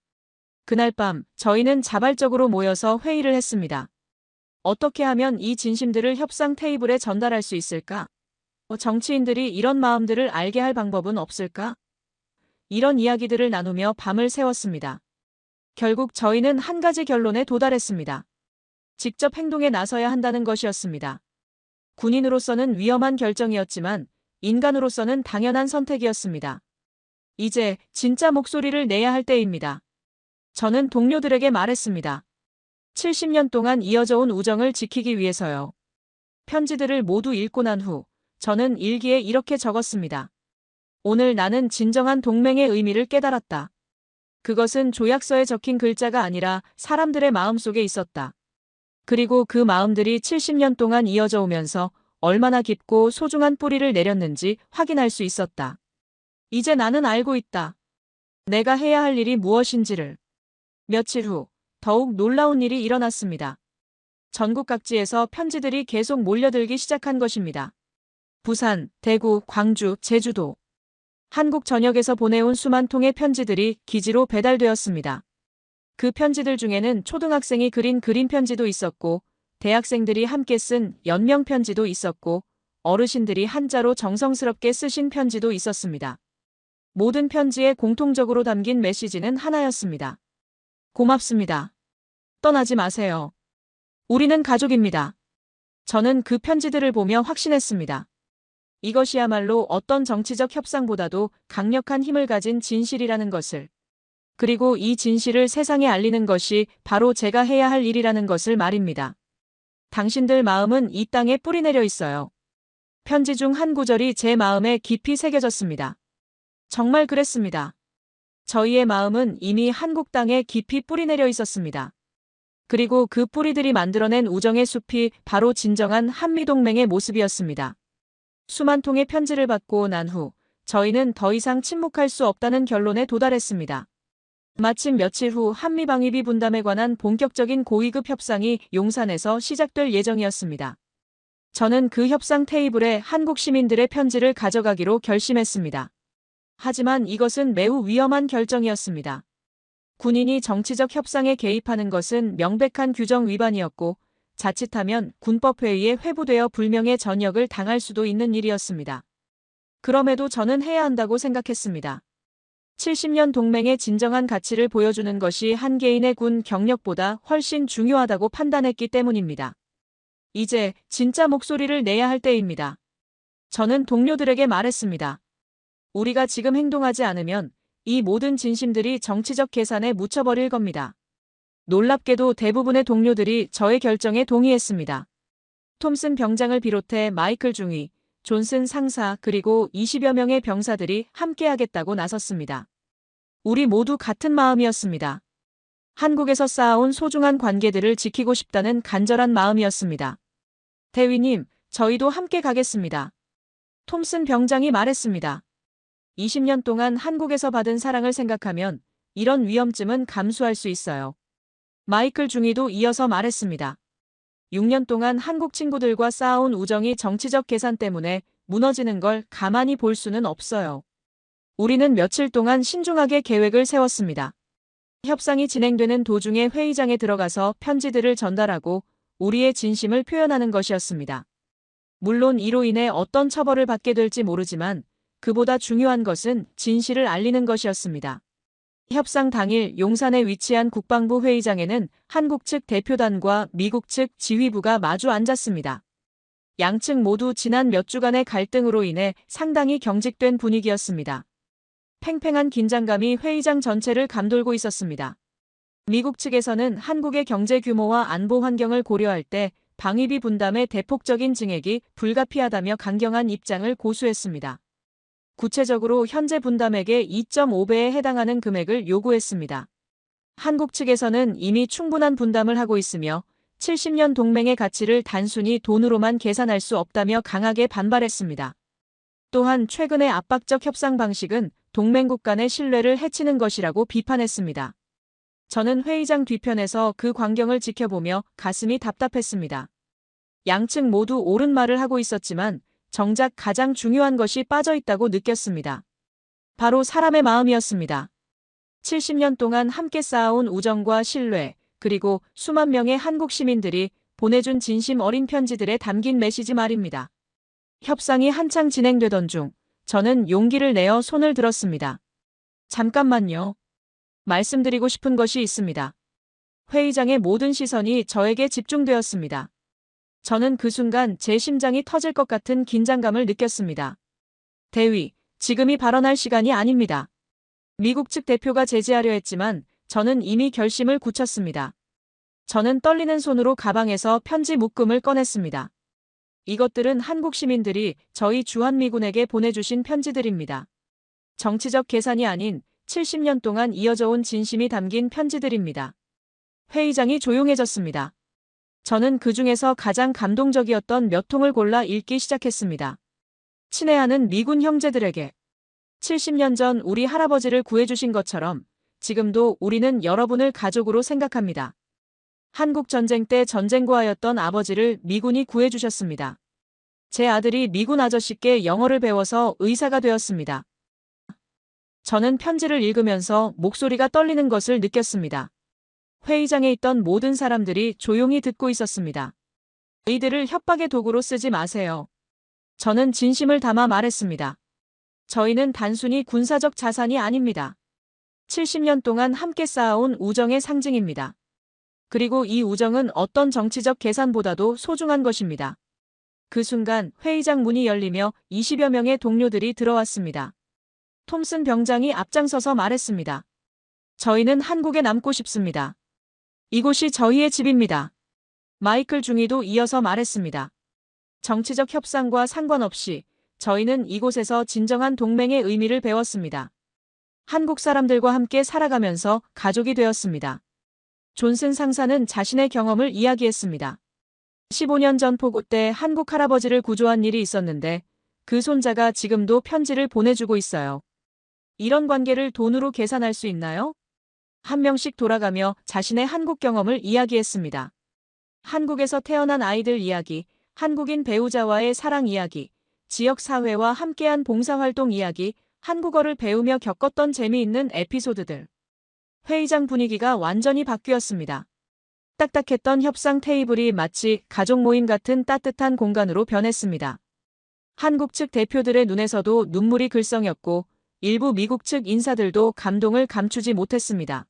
그날 밤 저희는 자발적으로 모여서 회의를 했습니다. 어떻게 하면 이 진심들을 협상 테이블에 전달할 수 있을까? 정치인들이 이런 마음들을 알게 할 방법은 없을까? 이런 이야기들을 나누며 밤을 새웠습니다. 결국 저희는 한 가지 결론에 도달했습니다. 직접 행동에 나서야 한다는 것이었습니다. 군인으로서는 위험한 결정이었지만 인간으로서는 당연한 선택이었습니다. 이제 진짜 목소리를 내야 할 때입니다. 저는 동료들에게 말했습니다. 70년 동안 이어져 온 우정을 지키기 위해서요. 편지들을 모두 읽고 난 후 저는 일기에 이렇게 적었습니다. 오늘 나는 진정한 동맹의 의미를 깨달았다. 그것은 조약서에 적힌 글자가 아니라 사람들의 마음속에 있었다. 그리고 그 마음들이 70년 동안 이어져 오면서 얼마나 깊고 소중한 뿌리를 내렸는지 확인할 수 있었다. 이제 나는 알고 있다. 내가 해야 할 일이 무엇인지를. 며칠 후 더욱 놀라운 일이 일어났습니다. 전국 각지에서 편지들이 계속 몰려들기 시작한 것입니다. 부산, 대구, 광주, 제주도. 한국 전역에서 보내온 수만 통의 편지들이 기지로 배달되었습니다. 그 편지들 중에는 초등학생이 그린 그림 편지도 있었고, 대학생들이 함께 쓴 연명 편지도 있었고, 어르신들이 한자로 정성스럽게 쓰신 편지도 있었습니다. 모든 편지에 공통적으로 담긴 메시지는 하나였습니다. 고맙습니다. 떠나지 마세요. 우리는 가족입니다. 저는 그 편지들을 보며 확신했습니다. 이것이야말로 어떤 정치적 협상보다도 강력한 힘을 가진 진실이라는 것을. 그리고 이 진실을 세상에 알리는 것이 바로 제가 해야 할 일이라는 것을 말입니다. 당신들 마음은 이 땅에 뿌리내려 있어요. 편지 중 한 구절이 제 마음에 깊이 새겨졌습니다. 정말 그랬습니다. 저희의 마음은 이미 한국 땅에 깊이 뿌리내려 있었습니다. 그리고 그 뿌리들이 만들어낸 우정의 숲이 바로 진정한 한미동맹의 모습이었습니다. 수만 통의 편지를 받고 난 후 저희는 더 이상 침묵할 수 없다는 결론에 도달했습니다. 마침 며칠 후 한미방위비 분담에 관한 본격적인 고위급 협상이 용산에서 시작될 예정이었습니다. 저는 그 협상 테이블에 한국 시민들의 편지를 가져가기로 결심했습니다. 하지만 이것은 매우 위험한 결정이었습니다. 군인이 정치적 협상에 개입하는 것은 명백한 규정 위반이었고 자칫하면 군법회의에 회부되어 불명예 전역을 당할 수도 있는 일이었습니다. 그럼에도 저는 해야 한다고 생각했습니다. 70년 동맹의 진정한 가치를 보여주는 것이 한 개인의 군 경력보다 훨씬 중요하다고 판단했기 때문입니다. 이제 진짜 목소리를 내야 할 때입니다. 저는 동료들에게 말했습니다. 우리가 지금 행동하지 않으면 이 모든 진심들이 정치적 계산에 묻혀버릴 겁니다. 놀랍게도 대부분의 동료들이 저의 결정에 동의했습니다. 톰슨 병장을 비롯해 마이클 중위, 존슨 상사 그리고 20여 명의 병사들이 함께하겠다고 나섰습니다. 우리 모두 같은 마음이었습니다. 한국에서 쌓아온 소중한 관계들을 지키고 싶다는 간절한 마음이었습니다. 대위님, 저희도 함께 가겠습니다. 톰슨 병장이 말했습니다. 20년 동안 한국에서 받은 사랑을 생각하면 이런 위험쯤은 감수할 수 있어요. 마이클 중위도 이어서 말했습니다. 6년 동안 한국 친구들과 쌓아온 우정이 정치적 계산 때문에 무너지는 걸 가만히 볼 수는 없어요. 우리는 며칠 동안 신중하게 계획을 세웠습니다. 협상이 진행되는 도중에 회의장에 들어가서 편지들을 전달하고 우리의 진심을 표현하는 것이었습니다. 물론 이로 인해 어떤 처벌을 받게 될지 모르지만 그보다 중요한 것은 진실을 알리는 것이었습니다. 협상 당일 용산에 위치한 국방부 회의장에는 한국 측 대표단과 미국 측 지휘부가 마주 앉았습니다. 양측 모두 지난 몇 주간의 갈등으로 인해 상당히 경직된 분위기였습니다. 팽팽한 긴장감이 회의장 전체를 감돌고 있었습니다. 미국 측에서는 한국의 경제 규모와 안보 환경을 고려할 때 방위비 분담의 대폭적인 증액이 불가피하다며 강경한 입장을 고수했습니다. 구체적으로 현재 분담액의 2.5배에 해당하는 금액을 요구했습니다. 한국 측에서는 이미 충분한 분담을 하고 있으며 70년 동맹의 가치를 단순히 돈으로만 계산할 수 없다며 강하게 반발했습니다. 또한 최근의 압박적 협상 방식은 동맹국 간의 신뢰를 해치는 것이라고 비판했습니다. 저는 회의장 뒤편에서 그 광경을 지켜보며 가슴이 답답했습니다. 양측 모두 옳은 말을 하고 있었지만 정작 가장 중요한 것이 빠져 있다고 느꼈습니다. 바로 사람의 마음이었습니다. 70년 동안 함께 쌓아온 우정과 신뢰, 그리고 수만 명의 한국 시민들이 보내준 진심 어린 편지들에 담긴 메시지 말입니다. 협상이 한창 진행되던 중 저는 용기를 내어 손을 들었습니다. 잠깐만요. 말씀드리고 싶은 것이 있습니다. 회의장의 모든 시선이 저에게 집중되었습니다. 저는 그 순간 제 심장이 터질 것 같은 긴장감을 느꼈습니다. 대위, 지금이 발언할 시간이 아닙니다. 미국 측 대표가 제지하려 했지만 저는 이미 결심을 굳혔습니다. 저는 떨리는 손으로 가방에서 편지 묶음을 꺼냈습니다. 이것들은 한국 시민들이 저희 주한미군에게 보내주신 편지들입니다. 정치적 계산이 아닌 70년 동안 이어져 온 진심이 담긴 편지들입니다. 회의장이 조용해졌습니다. 저는 그 중에서 가장 감동적이었던 몇 통을 골라 읽기 시작했습니다. 친애하는 미군 형제들에게 70년 전 우리 할아버지를 구해주신 것처럼 지금도 우리는 여러분을 가족으로 생각합니다. 한국 전쟁 때 전쟁고아였던 아버지를 미군이 구해주셨습니다. 제 아들이 미군 아저씨께 영어를 배워서 의사가 되었습니다. 저는 편지를 읽으면서 목소리가 떨리는 것을 느꼈습니다. 회의장에 있던 모든 사람들이 조용히 듣고 있었습니다. 이들을 협박의 도구로 쓰지 마세요. 저는 진심을 담아 말했습니다. 저희는 단순히 군사적 자산이 아닙니다. 70년 동안 함께 쌓아온 우정의 상징입니다. 그리고 이 우정은 어떤 정치적 계산보다도 소중한 것입니다. 그 순간 회의장 문이 열리며 20여 명의 동료들이 들어왔습니다. 톰슨 병장이 앞장서서 말했습니다. 저희는 한국에 남고 싶습니다. 이곳이 저희의 집입니다. 마이클 중위도 이어서 말했습니다. 정치적 협상과 상관없이 저희는 이곳에서 진정한 동맹의 의미를 배웠습니다. 한국 사람들과 함께 살아가면서 가족이 되었습니다. 존슨 상사는 자신의 경험을 이야기했습니다. 15년 전 폭우 때 한국 할아버지를 구조한 일이 있었는데 그 손자가 지금도 편지를 보내주고 있어요. 이런 관계를 돈으로 계산할 수 있나요? 한 명씩 돌아가며 자신의 한국 경험을 이야기했습니다. 한국에서 태어난 아이들 이야기, 한국인 배우자와의 사랑 이야기, 지역 사회와 함께한 봉사활동 이야기, 한국어를 배우며 겪었던 재미있는 에피소드들. 회의장 분위기가 완전히 바뀌었습니다. 딱딱했던 협상 테이블이 마치 가족 모임 같은 따뜻한 공간으로 변했습니다. 한국 측 대표들의 눈에서도 눈물이 글썽였고 일부 미국 측 인사들도 감동을 감추지 못했습니다.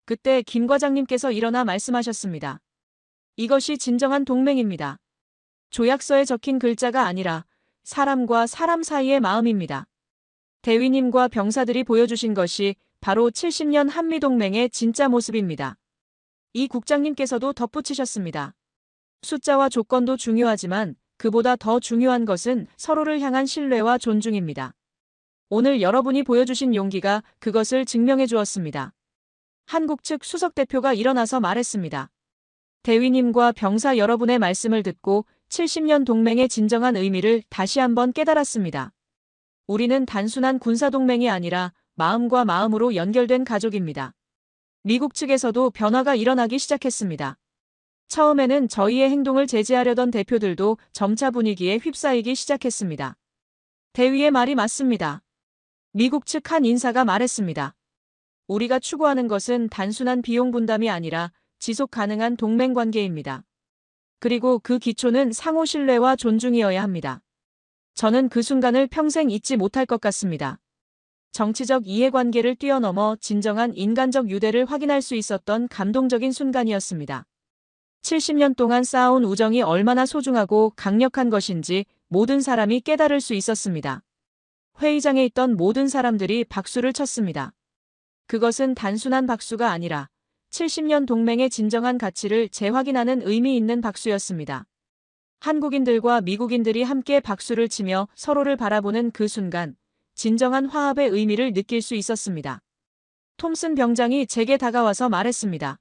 그때 김 과장님께서 일어나 말씀하셨습니다. 이것이 진정한 동맹입니다. 조약서에 적힌 글자가 아니라 사람과 사람 사이의 마음입니다. 대위님과 병사들이 보여주신 것이 바로 70년 한미동맹의 진짜 모습입니다. 이 국장님께서도 덧붙이셨습니다. 숫자와 조건도 중요하지만 그보다 더 중요한 것은 서로를 향한 신뢰와 존중입니다. 오늘 여러분이 보여주신 용기가 그것을 증명해 주었습니다. 한국 측 수석 대표가 일어나서 말했습니다. 대위님과 병사 여러분의 말씀을 듣고 70년 동맹의 진정한 의미를 다시 한번 깨달았습니다. 우리는 단순한 군사동맹이 아니라 마음과 마음으로 연결된 가족입니다. 미국 측에서도 변화가 일어나기 시작했습니다. 처음에는 저희의 행동을 제지하려던 대표들도 점차 분위기에 휩싸이기 시작했습니다. 대위의 말이 맞습니다. 미국 측 한 인사가 말했습니다. 우리가 추구하는 것은 단순한 비용 분담이 아니라 지속 가능한 동맹 관계입니다. 그리고 그 기초는 상호 신뢰와 존중이어야 합니다. 저는 그 순간을 평생 잊지 못할 것 같습니다. 정치적 이해관계를 뛰어넘어 진정한 인간적 유대를 확인할 수 있었던 감동적인 순간이었습니다. 70년 동안 쌓아온 우정이 얼마나 소중하고 강력한 것인지 모든 사람이 깨달을 수 있었습니다. 회의장에 있던 모든 사람들이 박수를 쳤습니다. 그것은 단순한 박수가 아니라 70년 동맹의 진정한 가치를 재확인하는 의미 있는 박수였습니다. 한국인들과 미국인들이 함께 박수를 치며 서로를 바라보는 그 순간, 진정한 화합의 의미를 느낄 수 있었습니다. 톰슨 병장이 제게 다가와서 말했습니다.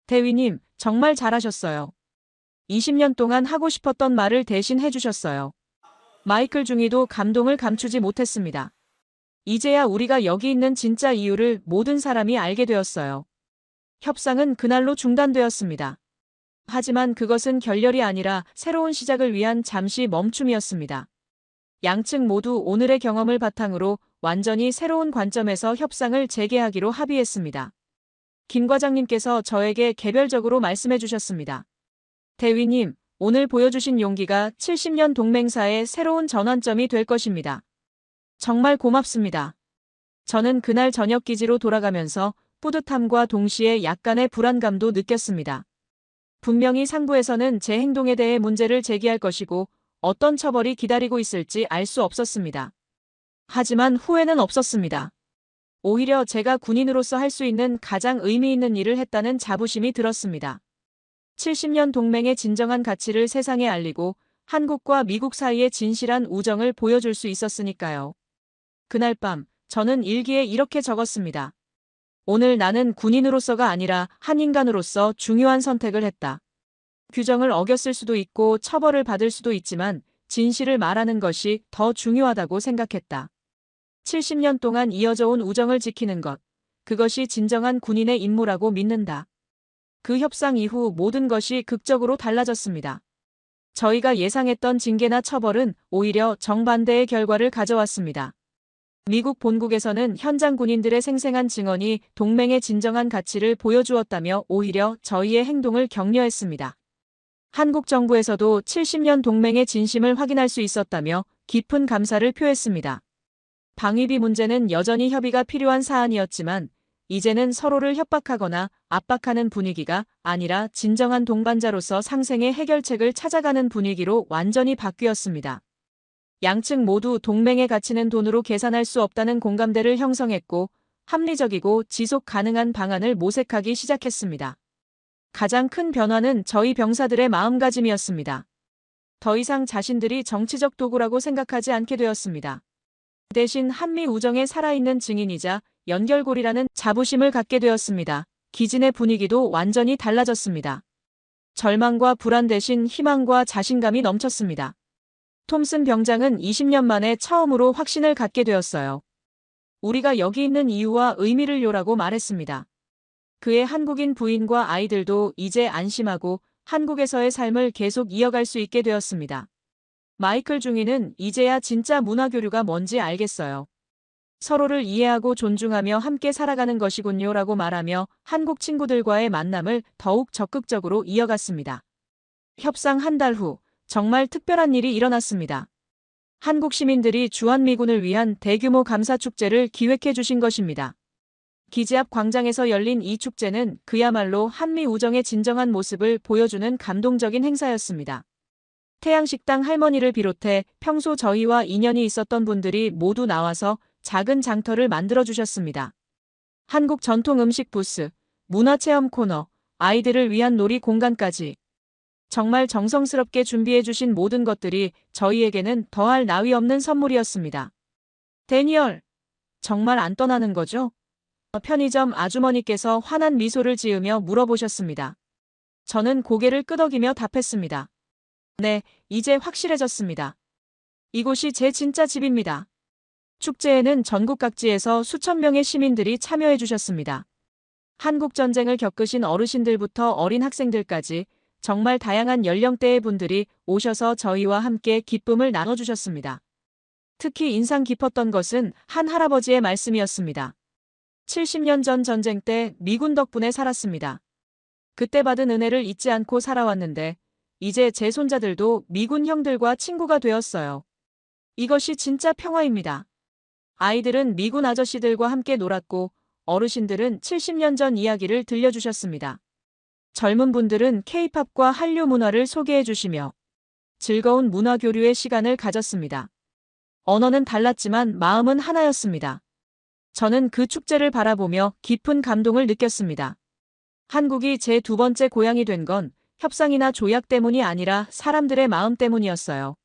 대위님, 정말 잘하셨어요. 20년 동안 하고 싶었던 말을 대신 해주셨어요. 마이클 중위도 감동을 감추지 못했습니다. 이제야 우리가 여기 있는 진짜 이유를 모든 사람이 알게 되었어요. 협상은 그날로 중단되었습니다. 하지만 그것은 결렬이 아니라 새로운 시작을 위한 잠시 멈춤이었습니다. 양측 모두 오늘의 경험을 바탕으로 완전히 새로운 관점에서 협상을 재개하기로 합의했습니다. 김 과장님께서 저에게 개별적으로 말씀해 주셨습니다. 대위님, 오늘 보여주신 용기가 70년 동맹사의 새로운 전환점이 될 것입니다. 정말 고맙습니다. 저는 그날 저녁 기지로 돌아가면서 뿌듯함과 동시에 약간의 불안감도 느꼈습니다. 분명히 상부에서는 제 행동에 대해 문제를 제기할 것이고 어떤 처벌이 기다리고 있을지 알 수 없었습니다. 하지만 후회는 없었습니다. 오히려 제가 군인으로서 할 수 있는 가장 의미 있는 일을 했다는 자부심이 들었습니다. 70년 동맹의 진정한 가치를 세상에 알리고 한국과 미국 사이의 진실한 우정을 보여줄 수 있었으니까요. 그날 밤, 저는 일기에 이렇게 적었습니다. 오늘 나는 군인으로서가 아니라 한 인간으로서 중요한 선택을 했다. 규정을 어겼을 수도 있고 처벌을 받을 수도 있지만 진실을 말하는 것이 더 중요하다고 생각했다. 70년 동안 이어져 온 우정을 지키는 것, 그것이 진정한 군인의 임무라고 믿는다. 그 협상 이후 모든 것이 극적으로 달라졌습니다. 저희가 예상했던 징계나 처벌은 오히려 정반대의 결과를 가져왔습니다. 미국 본국에서는 현장 군인들의 생생한 증언이 동맹의 진정한 가치를 보여주었다며 오히려 저희의 행동을 격려했습니다. 한국 정부에서도 70년 동맹의 진심을 확인할 수 있었다며 깊은 감사를 표했습니다. 방위비 문제는 여전히 협의가 필요한 사안이었지만 이제는 서로를 협박하거나 압박하는 분위기가 아니라 진정한 동반자로서 상생의 해결책을 찾아가는 분위기로 완전히 바뀌었습니다. 양측 모두 동맹의 가치는 돈으로 계산할 수 없다는 공감대를 형성했고 합리적이고 지속 가능한 방안을 모색하기 시작했습니다. 가장 큰 변화는 저희 병사들의 마음가짐이었습니다. 더 이상 자신들이 정치적 도구라고 생각하지 않게 되었습니다. 대신 한미 우정의 살아있는 증인이자 연결고리라는 자부심을 갖게 되었습니다. 기진의 분위기도 완전히 달라졌습니다. 절망과 불안 대신 희망과 자신감이 넘쳤습니다. 톰슨 병장은 20년 만에 처음으로 확신을 갖게 되었어요. 우리가 여기 있는 이유와 의미를 요라고 말했습니다. 그의 한국인 부인과 아이들도 이제 안심하고 한국에서의 삶을 계속 이어갈 수 있게 되었습니다. 마이클 중위는 이제야 진짜 문화교류가 뭔지 알겠어요. 서로를 이해하고 존중하며 함께 살아가는 것이군요라고 말하며 한국 친구들과의 만남을 더욱 적극적으로 이어갔습니다. 협상 한 달 후 정말 특별한 일이 일어났습니다. 한국 시민들이 주한미군을 위한 대규모 감사축제를 기획해 주신 것입니다. 기지 앞 광장에서 열린 이 축제는 그야말로 한미 우정의 진정한 모습을 보여주는 감동적인 행사였습니다. 태양식당 할머니를 비롯해 평소 저희와 인연이 있었던 분들이 모두 나와서 작은 장터를 만들어 주셨습니다. 한국 전통 음식 부스, 문화체험 코너, 아이들을 위한 놀이 공간까지 정말 정성스럽게 준비해 주신 모든 것들이 저희에게는 더할 나위 없는 선물이었습니다. 데니얼, 정말 안 떠나는 거죠? 편의점 아주머니께서 환한 미소를 지으며 물어보셨습니다. 저는 고개를 끄덕이며 답했습니다. 네, 이제 확실해졌습니다. 이곳이 제 진짜 집입니다. 축제에는 전국 각지에서 수천 명의 시민들이 참여해 주셨습니다. 한국전쟁을 겪으신 어르신들부터 어린 학생들까지 정말 다양한 연령대의 분들이 오셔서 저희와 함께 기쁨을 나눠주셨습니다. 특히 인상 깊었던 것은 한 할아버지의 말씀이었습니다. 70년 전 전쟁 때 미군 덕분에 살았습니다. 그때 받은 은혜를 잊지 않고 살아왔는데 이제 제 손자들도 미군 형들과 친구가 되었어요. 이것이 진짜 평화입니다. 아이들은 미군 아저씨들과 함께 놀았고 어르신들은 70년 전 이야기를 들려주셨습니다. 젊은 분들은 K-팝과 한류 문화를 소개해 주시며 즐거운 문화 교류의 시간을 가졌습니다. 언어는 달랐지만 마음은 하나였습니다. 저는 그 축제를 바라보며 깊은 감동을 느꼈습니다. 한국이 제 두 번째 고향이 된 건 협상이나 조약 때문이 아니라 사람들의 마음 때문이었어요.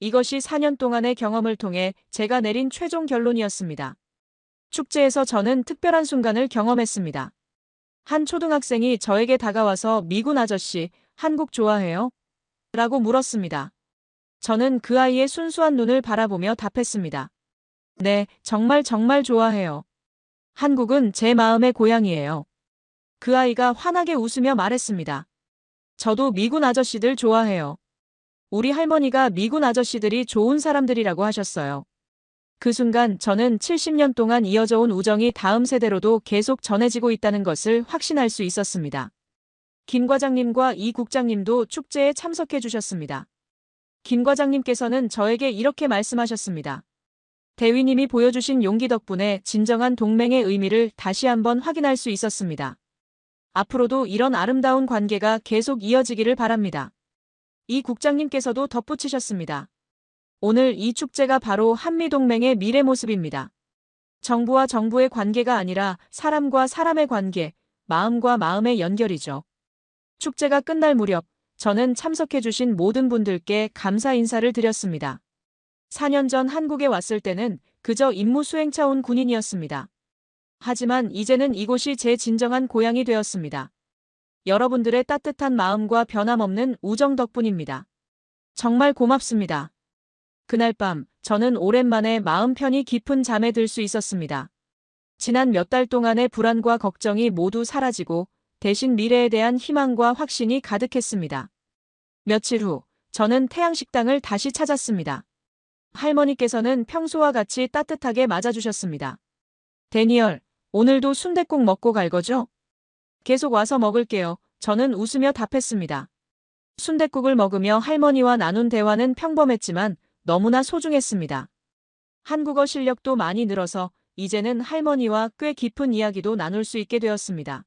이것이 4년 동안의 경험을 통해 제가 내린 최종 결론이었습니다. 축제에서 저는 특별한 순간을 경험했습니다. 한 초등학생이 저에게 다가와서 미군 아저씨, 한국 좋아해요? 라고 물었습니다. 저는 그 아이의 순수한 눈을 바라보며 답했습니다. 네, 정말 정말 좋아해요. 한국은 제 마음의 고향이에요. 그 아이가 환하게 웃으며 말했습니다. 저도 미군 아저씨들 좋아해요. 우리 할머니가 미군 아저씨들이 좋은 사람들이라고 하셨어요. 그 순간 저는 70년 동안 이어져 온 우정이 다음 세대로도 계속 전해지고 있다는 것을 확신할 수 있었습니다. 김 과장님과 이 국장님도 축제에 참석해 주셨습니다. 김 과장님께서는 저에게 이렇게 말씀하셨습니다. 대위님이 보여주신 용기 덕분에 진정한 동맹의 의미를 다시 한번 확인할 수 있었습니다. 앞으로도 이런 아름다운 관계가 계속 이어지기를 바랍니다. 이 국장님께서도 덧붙이셨습니다. 오늘 이 축제가 바로 한미동맹의 미래 모습입니다. 정부와 정부의 관계가 아니라 사람과 사람의 관계, 마음과 마음의 연결이죠. 축제가 끝날 무렵 저는 참석해주신 모든 분들께 감사 인사를 드렸습니다. 4년 전 한국에 왔을 때는 그저 임무 수행차 온 군인이었습니다. 하지만 이제는 이곳이 제 진정한 고향이 되었습니다. 여러분들의 따뜻한 마음과 변함없는 우정 덕분입니다. 정말 고맙습니다. 그날 밤 저는 오랜만에 마음 편히 깊은 잠에 들 수 있었습니다. 지난 몇 달 동안의 불안과 걱정이 모두 사라지고 대신 미래에 대한 희망과 확신이 가득했습니다. 며칠 후 저는 태양식당을 다시 찾았습니다. 할머니께서는 평소와 같이 따뜻하게 맞아주셨습니다. 데니얼, 오늘도 순댓국 먹고 갈 거죠? 계속 와서 먹을게요. 저는 웃으며 답했습니다. 순댓국을 먹으며 할머니와 나눈 대화는 평범했지만 너무나 소중했습니다. 한국어 실력도 많이 늘어서 이제는 할머니와 꽤 깊은 이야기도 나눌 수 있게 되었습니다.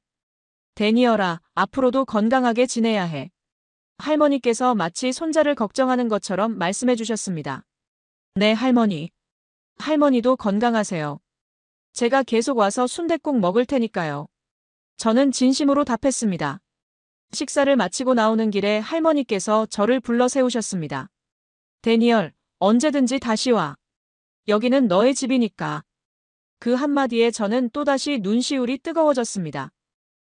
데니얼아, 앞으로도 건강하게 지내야 해. 할머니께서 마치 손자를 걱정하는 것처럼 말씀해 주셨습니다. 네, 할머니. 할머니도 건강하세요. 제가 계속 와서 순댓국 먹을 테니까요. 저는 진심으로 답했습니다. 식사를 마치고 나오는 길에 할머니께서 저를 불러 세우셨습니다. 데니얼, 언제든지 다시 와. 여기는 너의 집이니까. 그 한마디에 저는 또다시 눈시울이 뜨거워졌습니다.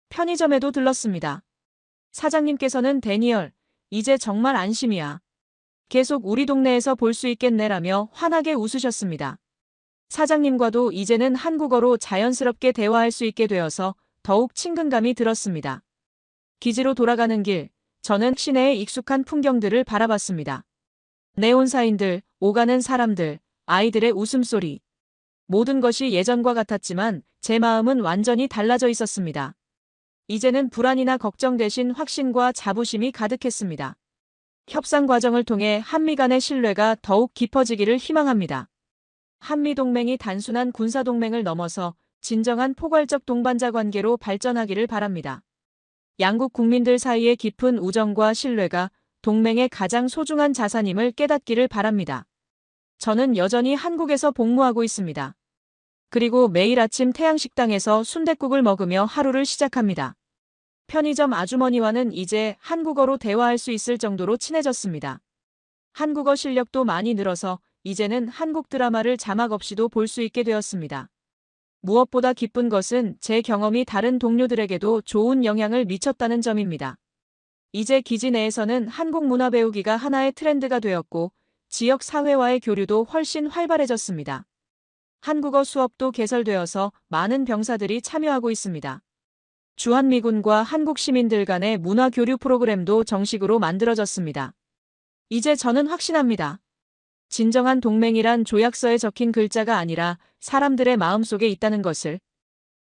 편의점에도 들렀습니다. 사장님께서는 데니얼, 이제 정말 안심이야. 계속 우리 동네에서 볼 수 있겠네라며 환하게 웃으셨습니다. 사장님과도 이제는 한국어로 자연스럽게 대화할 수 있게 되어서 더욱 친근감이 들었습니다. 기지로 돌아가는 길, 저는 시내의 익숙한 풍경들을 바라봤습니다. 네온사인들, 오가는 사람들, 아이들의 웃음소리. 모든 것이 예전과 같았지만 제 마음은 완전히 달라져 있었습니다. 이제는 불안이나 걱정 대신 확신과 자부심이 가득했습니다. 협상 과정을 통해 한미 간의 신뢰가 더욱 깊어지기를 희망합니다. 한미동맹이 단순한 군사동맹을 넘어서 진정한 포괄적 동반자 관계로 발전하기를 바랍니다. 양국 국민들 사이의 깊은 우정과 신뢰가 동맹의 가장 소중한 자산임을 깨닫기를 바랍니다. 저는 여전히 한국에서 복무하고 있습니다. 그리고 매일 아침 태양식당에서 순댓국을 먹으며 하루를 시작합니다. 편의점 아주머니와는 이제 한국어로 대화할 수 있을 정도로 친해졌습니다. 한국어 실력도 많이 늘어서 이제는 한국 드라마를 자막 없이도 볼 수 있게 되었습니다. 무엇보다 기쁜 것은 제 경험이 다른 동료들에게도 좋은 영향을 미쳤다는 점입니다. 이제 기지 내에서는 한국 문화 배우기가 하나의 트렌드가 되었고 지역 사회와의 교류도 훨씬 활발해졌습니다. 한국어 수업도 개설되어서 많은 병사들이 참여하고 있습니다. 주한미군과 한국 시민들 간의 문화 교류 프로그램도 정식으로 만들어졌습니다. 이제 저는 확신합니다. 진정한 동맹이란 조약서에 적힌 글자가 아니라 사람들의 마음속에 있다는 것을.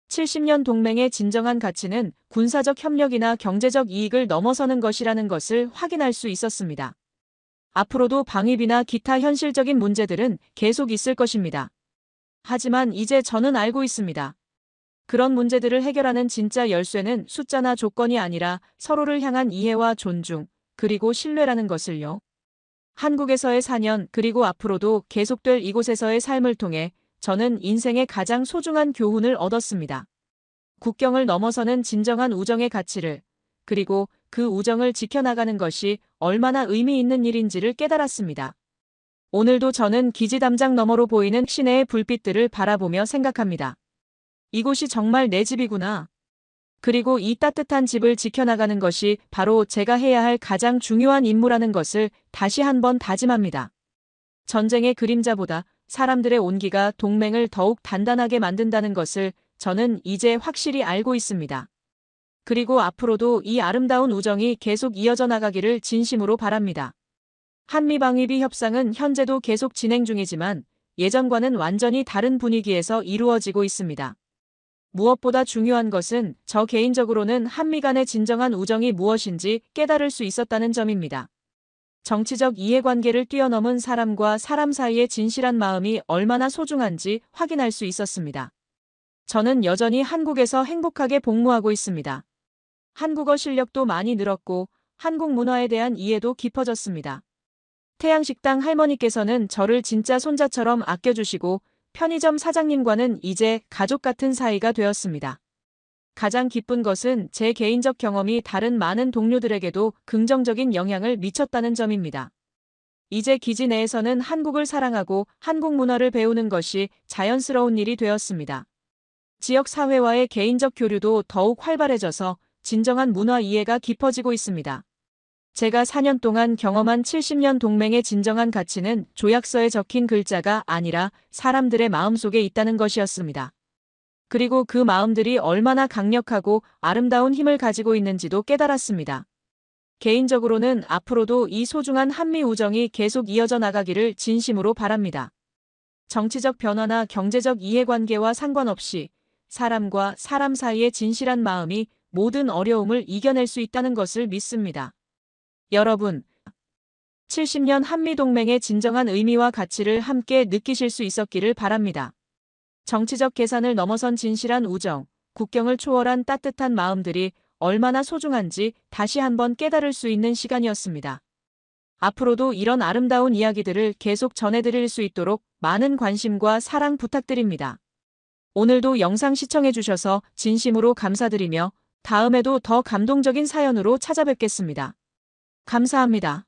70년 동맹의 진정한 가치는 군사적 협력이나 경제적 이익을 넘어서는 것이라는 것을 확인할 수 있었습니다. 앞으로도 방위비나 기타 현실적인 문제들은 계속 있을 것입니다. 하지만 이제 저는 알고 있습니다. 그런 문제들을 해결하는 진짜 열쇠는 숫자나 조건이 아니라 서로를 향한 이해와 존중, 그리고 신뢰라는 것을요. 한국에서의 4년 그리고 앞으로도 계속될 이곳에서의 삶을 통해 저는 인생의 가장 소중한 교훈을 얻었습니다. 국경을 넘어서는 진정한 우정의 가치를, 그리고 그 우정을 지켜나가는 것이 얼마나 의미 있는 일인지를 깨달았습니다. 오늘도 저는 기지 담장 너머로 보이는 시내의 불빛들을 바라보며 생각합니다. 이곳이 정말 내 집이구나. 그리고 이 따뜻한 집을 지켜나가는 것이 바로 제가 해야 할 가장 중요한 임무라는 것을 다시 한번 다짐합니다. 전쟁의 그림자보다 사람들의 온기가 동맹을 더욱 단단하게 만든다는 것을 저는 이제 확실히 알고 있습니다. 그리고 앞으로도 이 아름다운 우정이 계속 이어져 나가기를 진심으로 바랍니다. 한미방위비 협상은 현재도 계속 진행 중이지만 예전과는 완전히 다른 분위기에서 이루어지고 있습니다. 무엇보다 중요한 것은 저 개인적으로는 한미 간의 진정한 우정이 무엇인지 깨달을 수 있었다는 점입니다. 정치적 이해관계를 뛰어넘은 사람과 사람 사이의 진실한 마음이 얼마나 소중한지 확인할 수 있었습니다. 저는 여전히 한국에서 행복하게 복무하고 있습니다. 한국어 실력도 많이 늘었고 한국 문화에 대한 이해도 깊어졌습니다. 태양식당 할머니께서는 저를 진짜 손자처럼 아껴주시고 편의점 사장님과는 이제 가족 같은 사이가 되었습니다. 가장 기쁜 것은 제 개인적 경험이 다른 많은 동료들에게도 긍정적인 영향을 미쳤다는 점입니다. 이제 기지 내에서는 한국을 사랑하고 한국 문화를 배우는 것이 자연스러운 일이 되었습니다. 지역 사회와의 개인적 교류도 더욱 활발해져서 진정한 문화 이해가 깊어지고 있습니다. 제가 4년 동안 경험한 70년 동맹의 진정한 가치는 조약서에 적힌 글자가 아니라 사람들의 마음속에 있다는 것이었습니다. 그리고 그 마음들이 얼마나 강력하고 아름다운 힘을 가지고 있는지도 깨달았습니다. 개인적으로는 앞으로도 이 소중한 한미 우정이 계속 이어져 나가기를 진심으로 바랍니다. 정치적 변화나 경제적 이해관계와 상관없이 사람과 사람 사이의 진실한 마음이 모든 어려움을 이겨낼 수 있다는 것을 믿습니다. 여러분, 70년 한미동맹의 진정한 의미와 가치를 함께 느끼실 수 있었기를 바랍니다. 정치적 계산을 넘어선 진실한 우정, 국경을 초월한 따뜻한 마음들이 얼마나 소중한지 다시 한번 깨달을 수 있는 시간이었습니다. 앞으로도 이런 아름다운 이야기들을 계속 전해드릴 수 있도록 많은 관심과 사랑 부탁드립니다. 오늘도 영상 시청해주셔서 진심으로 감사드리며 다음에도 더 감동적인 사연으로 찾아뵙겠습니다. 감사합니다.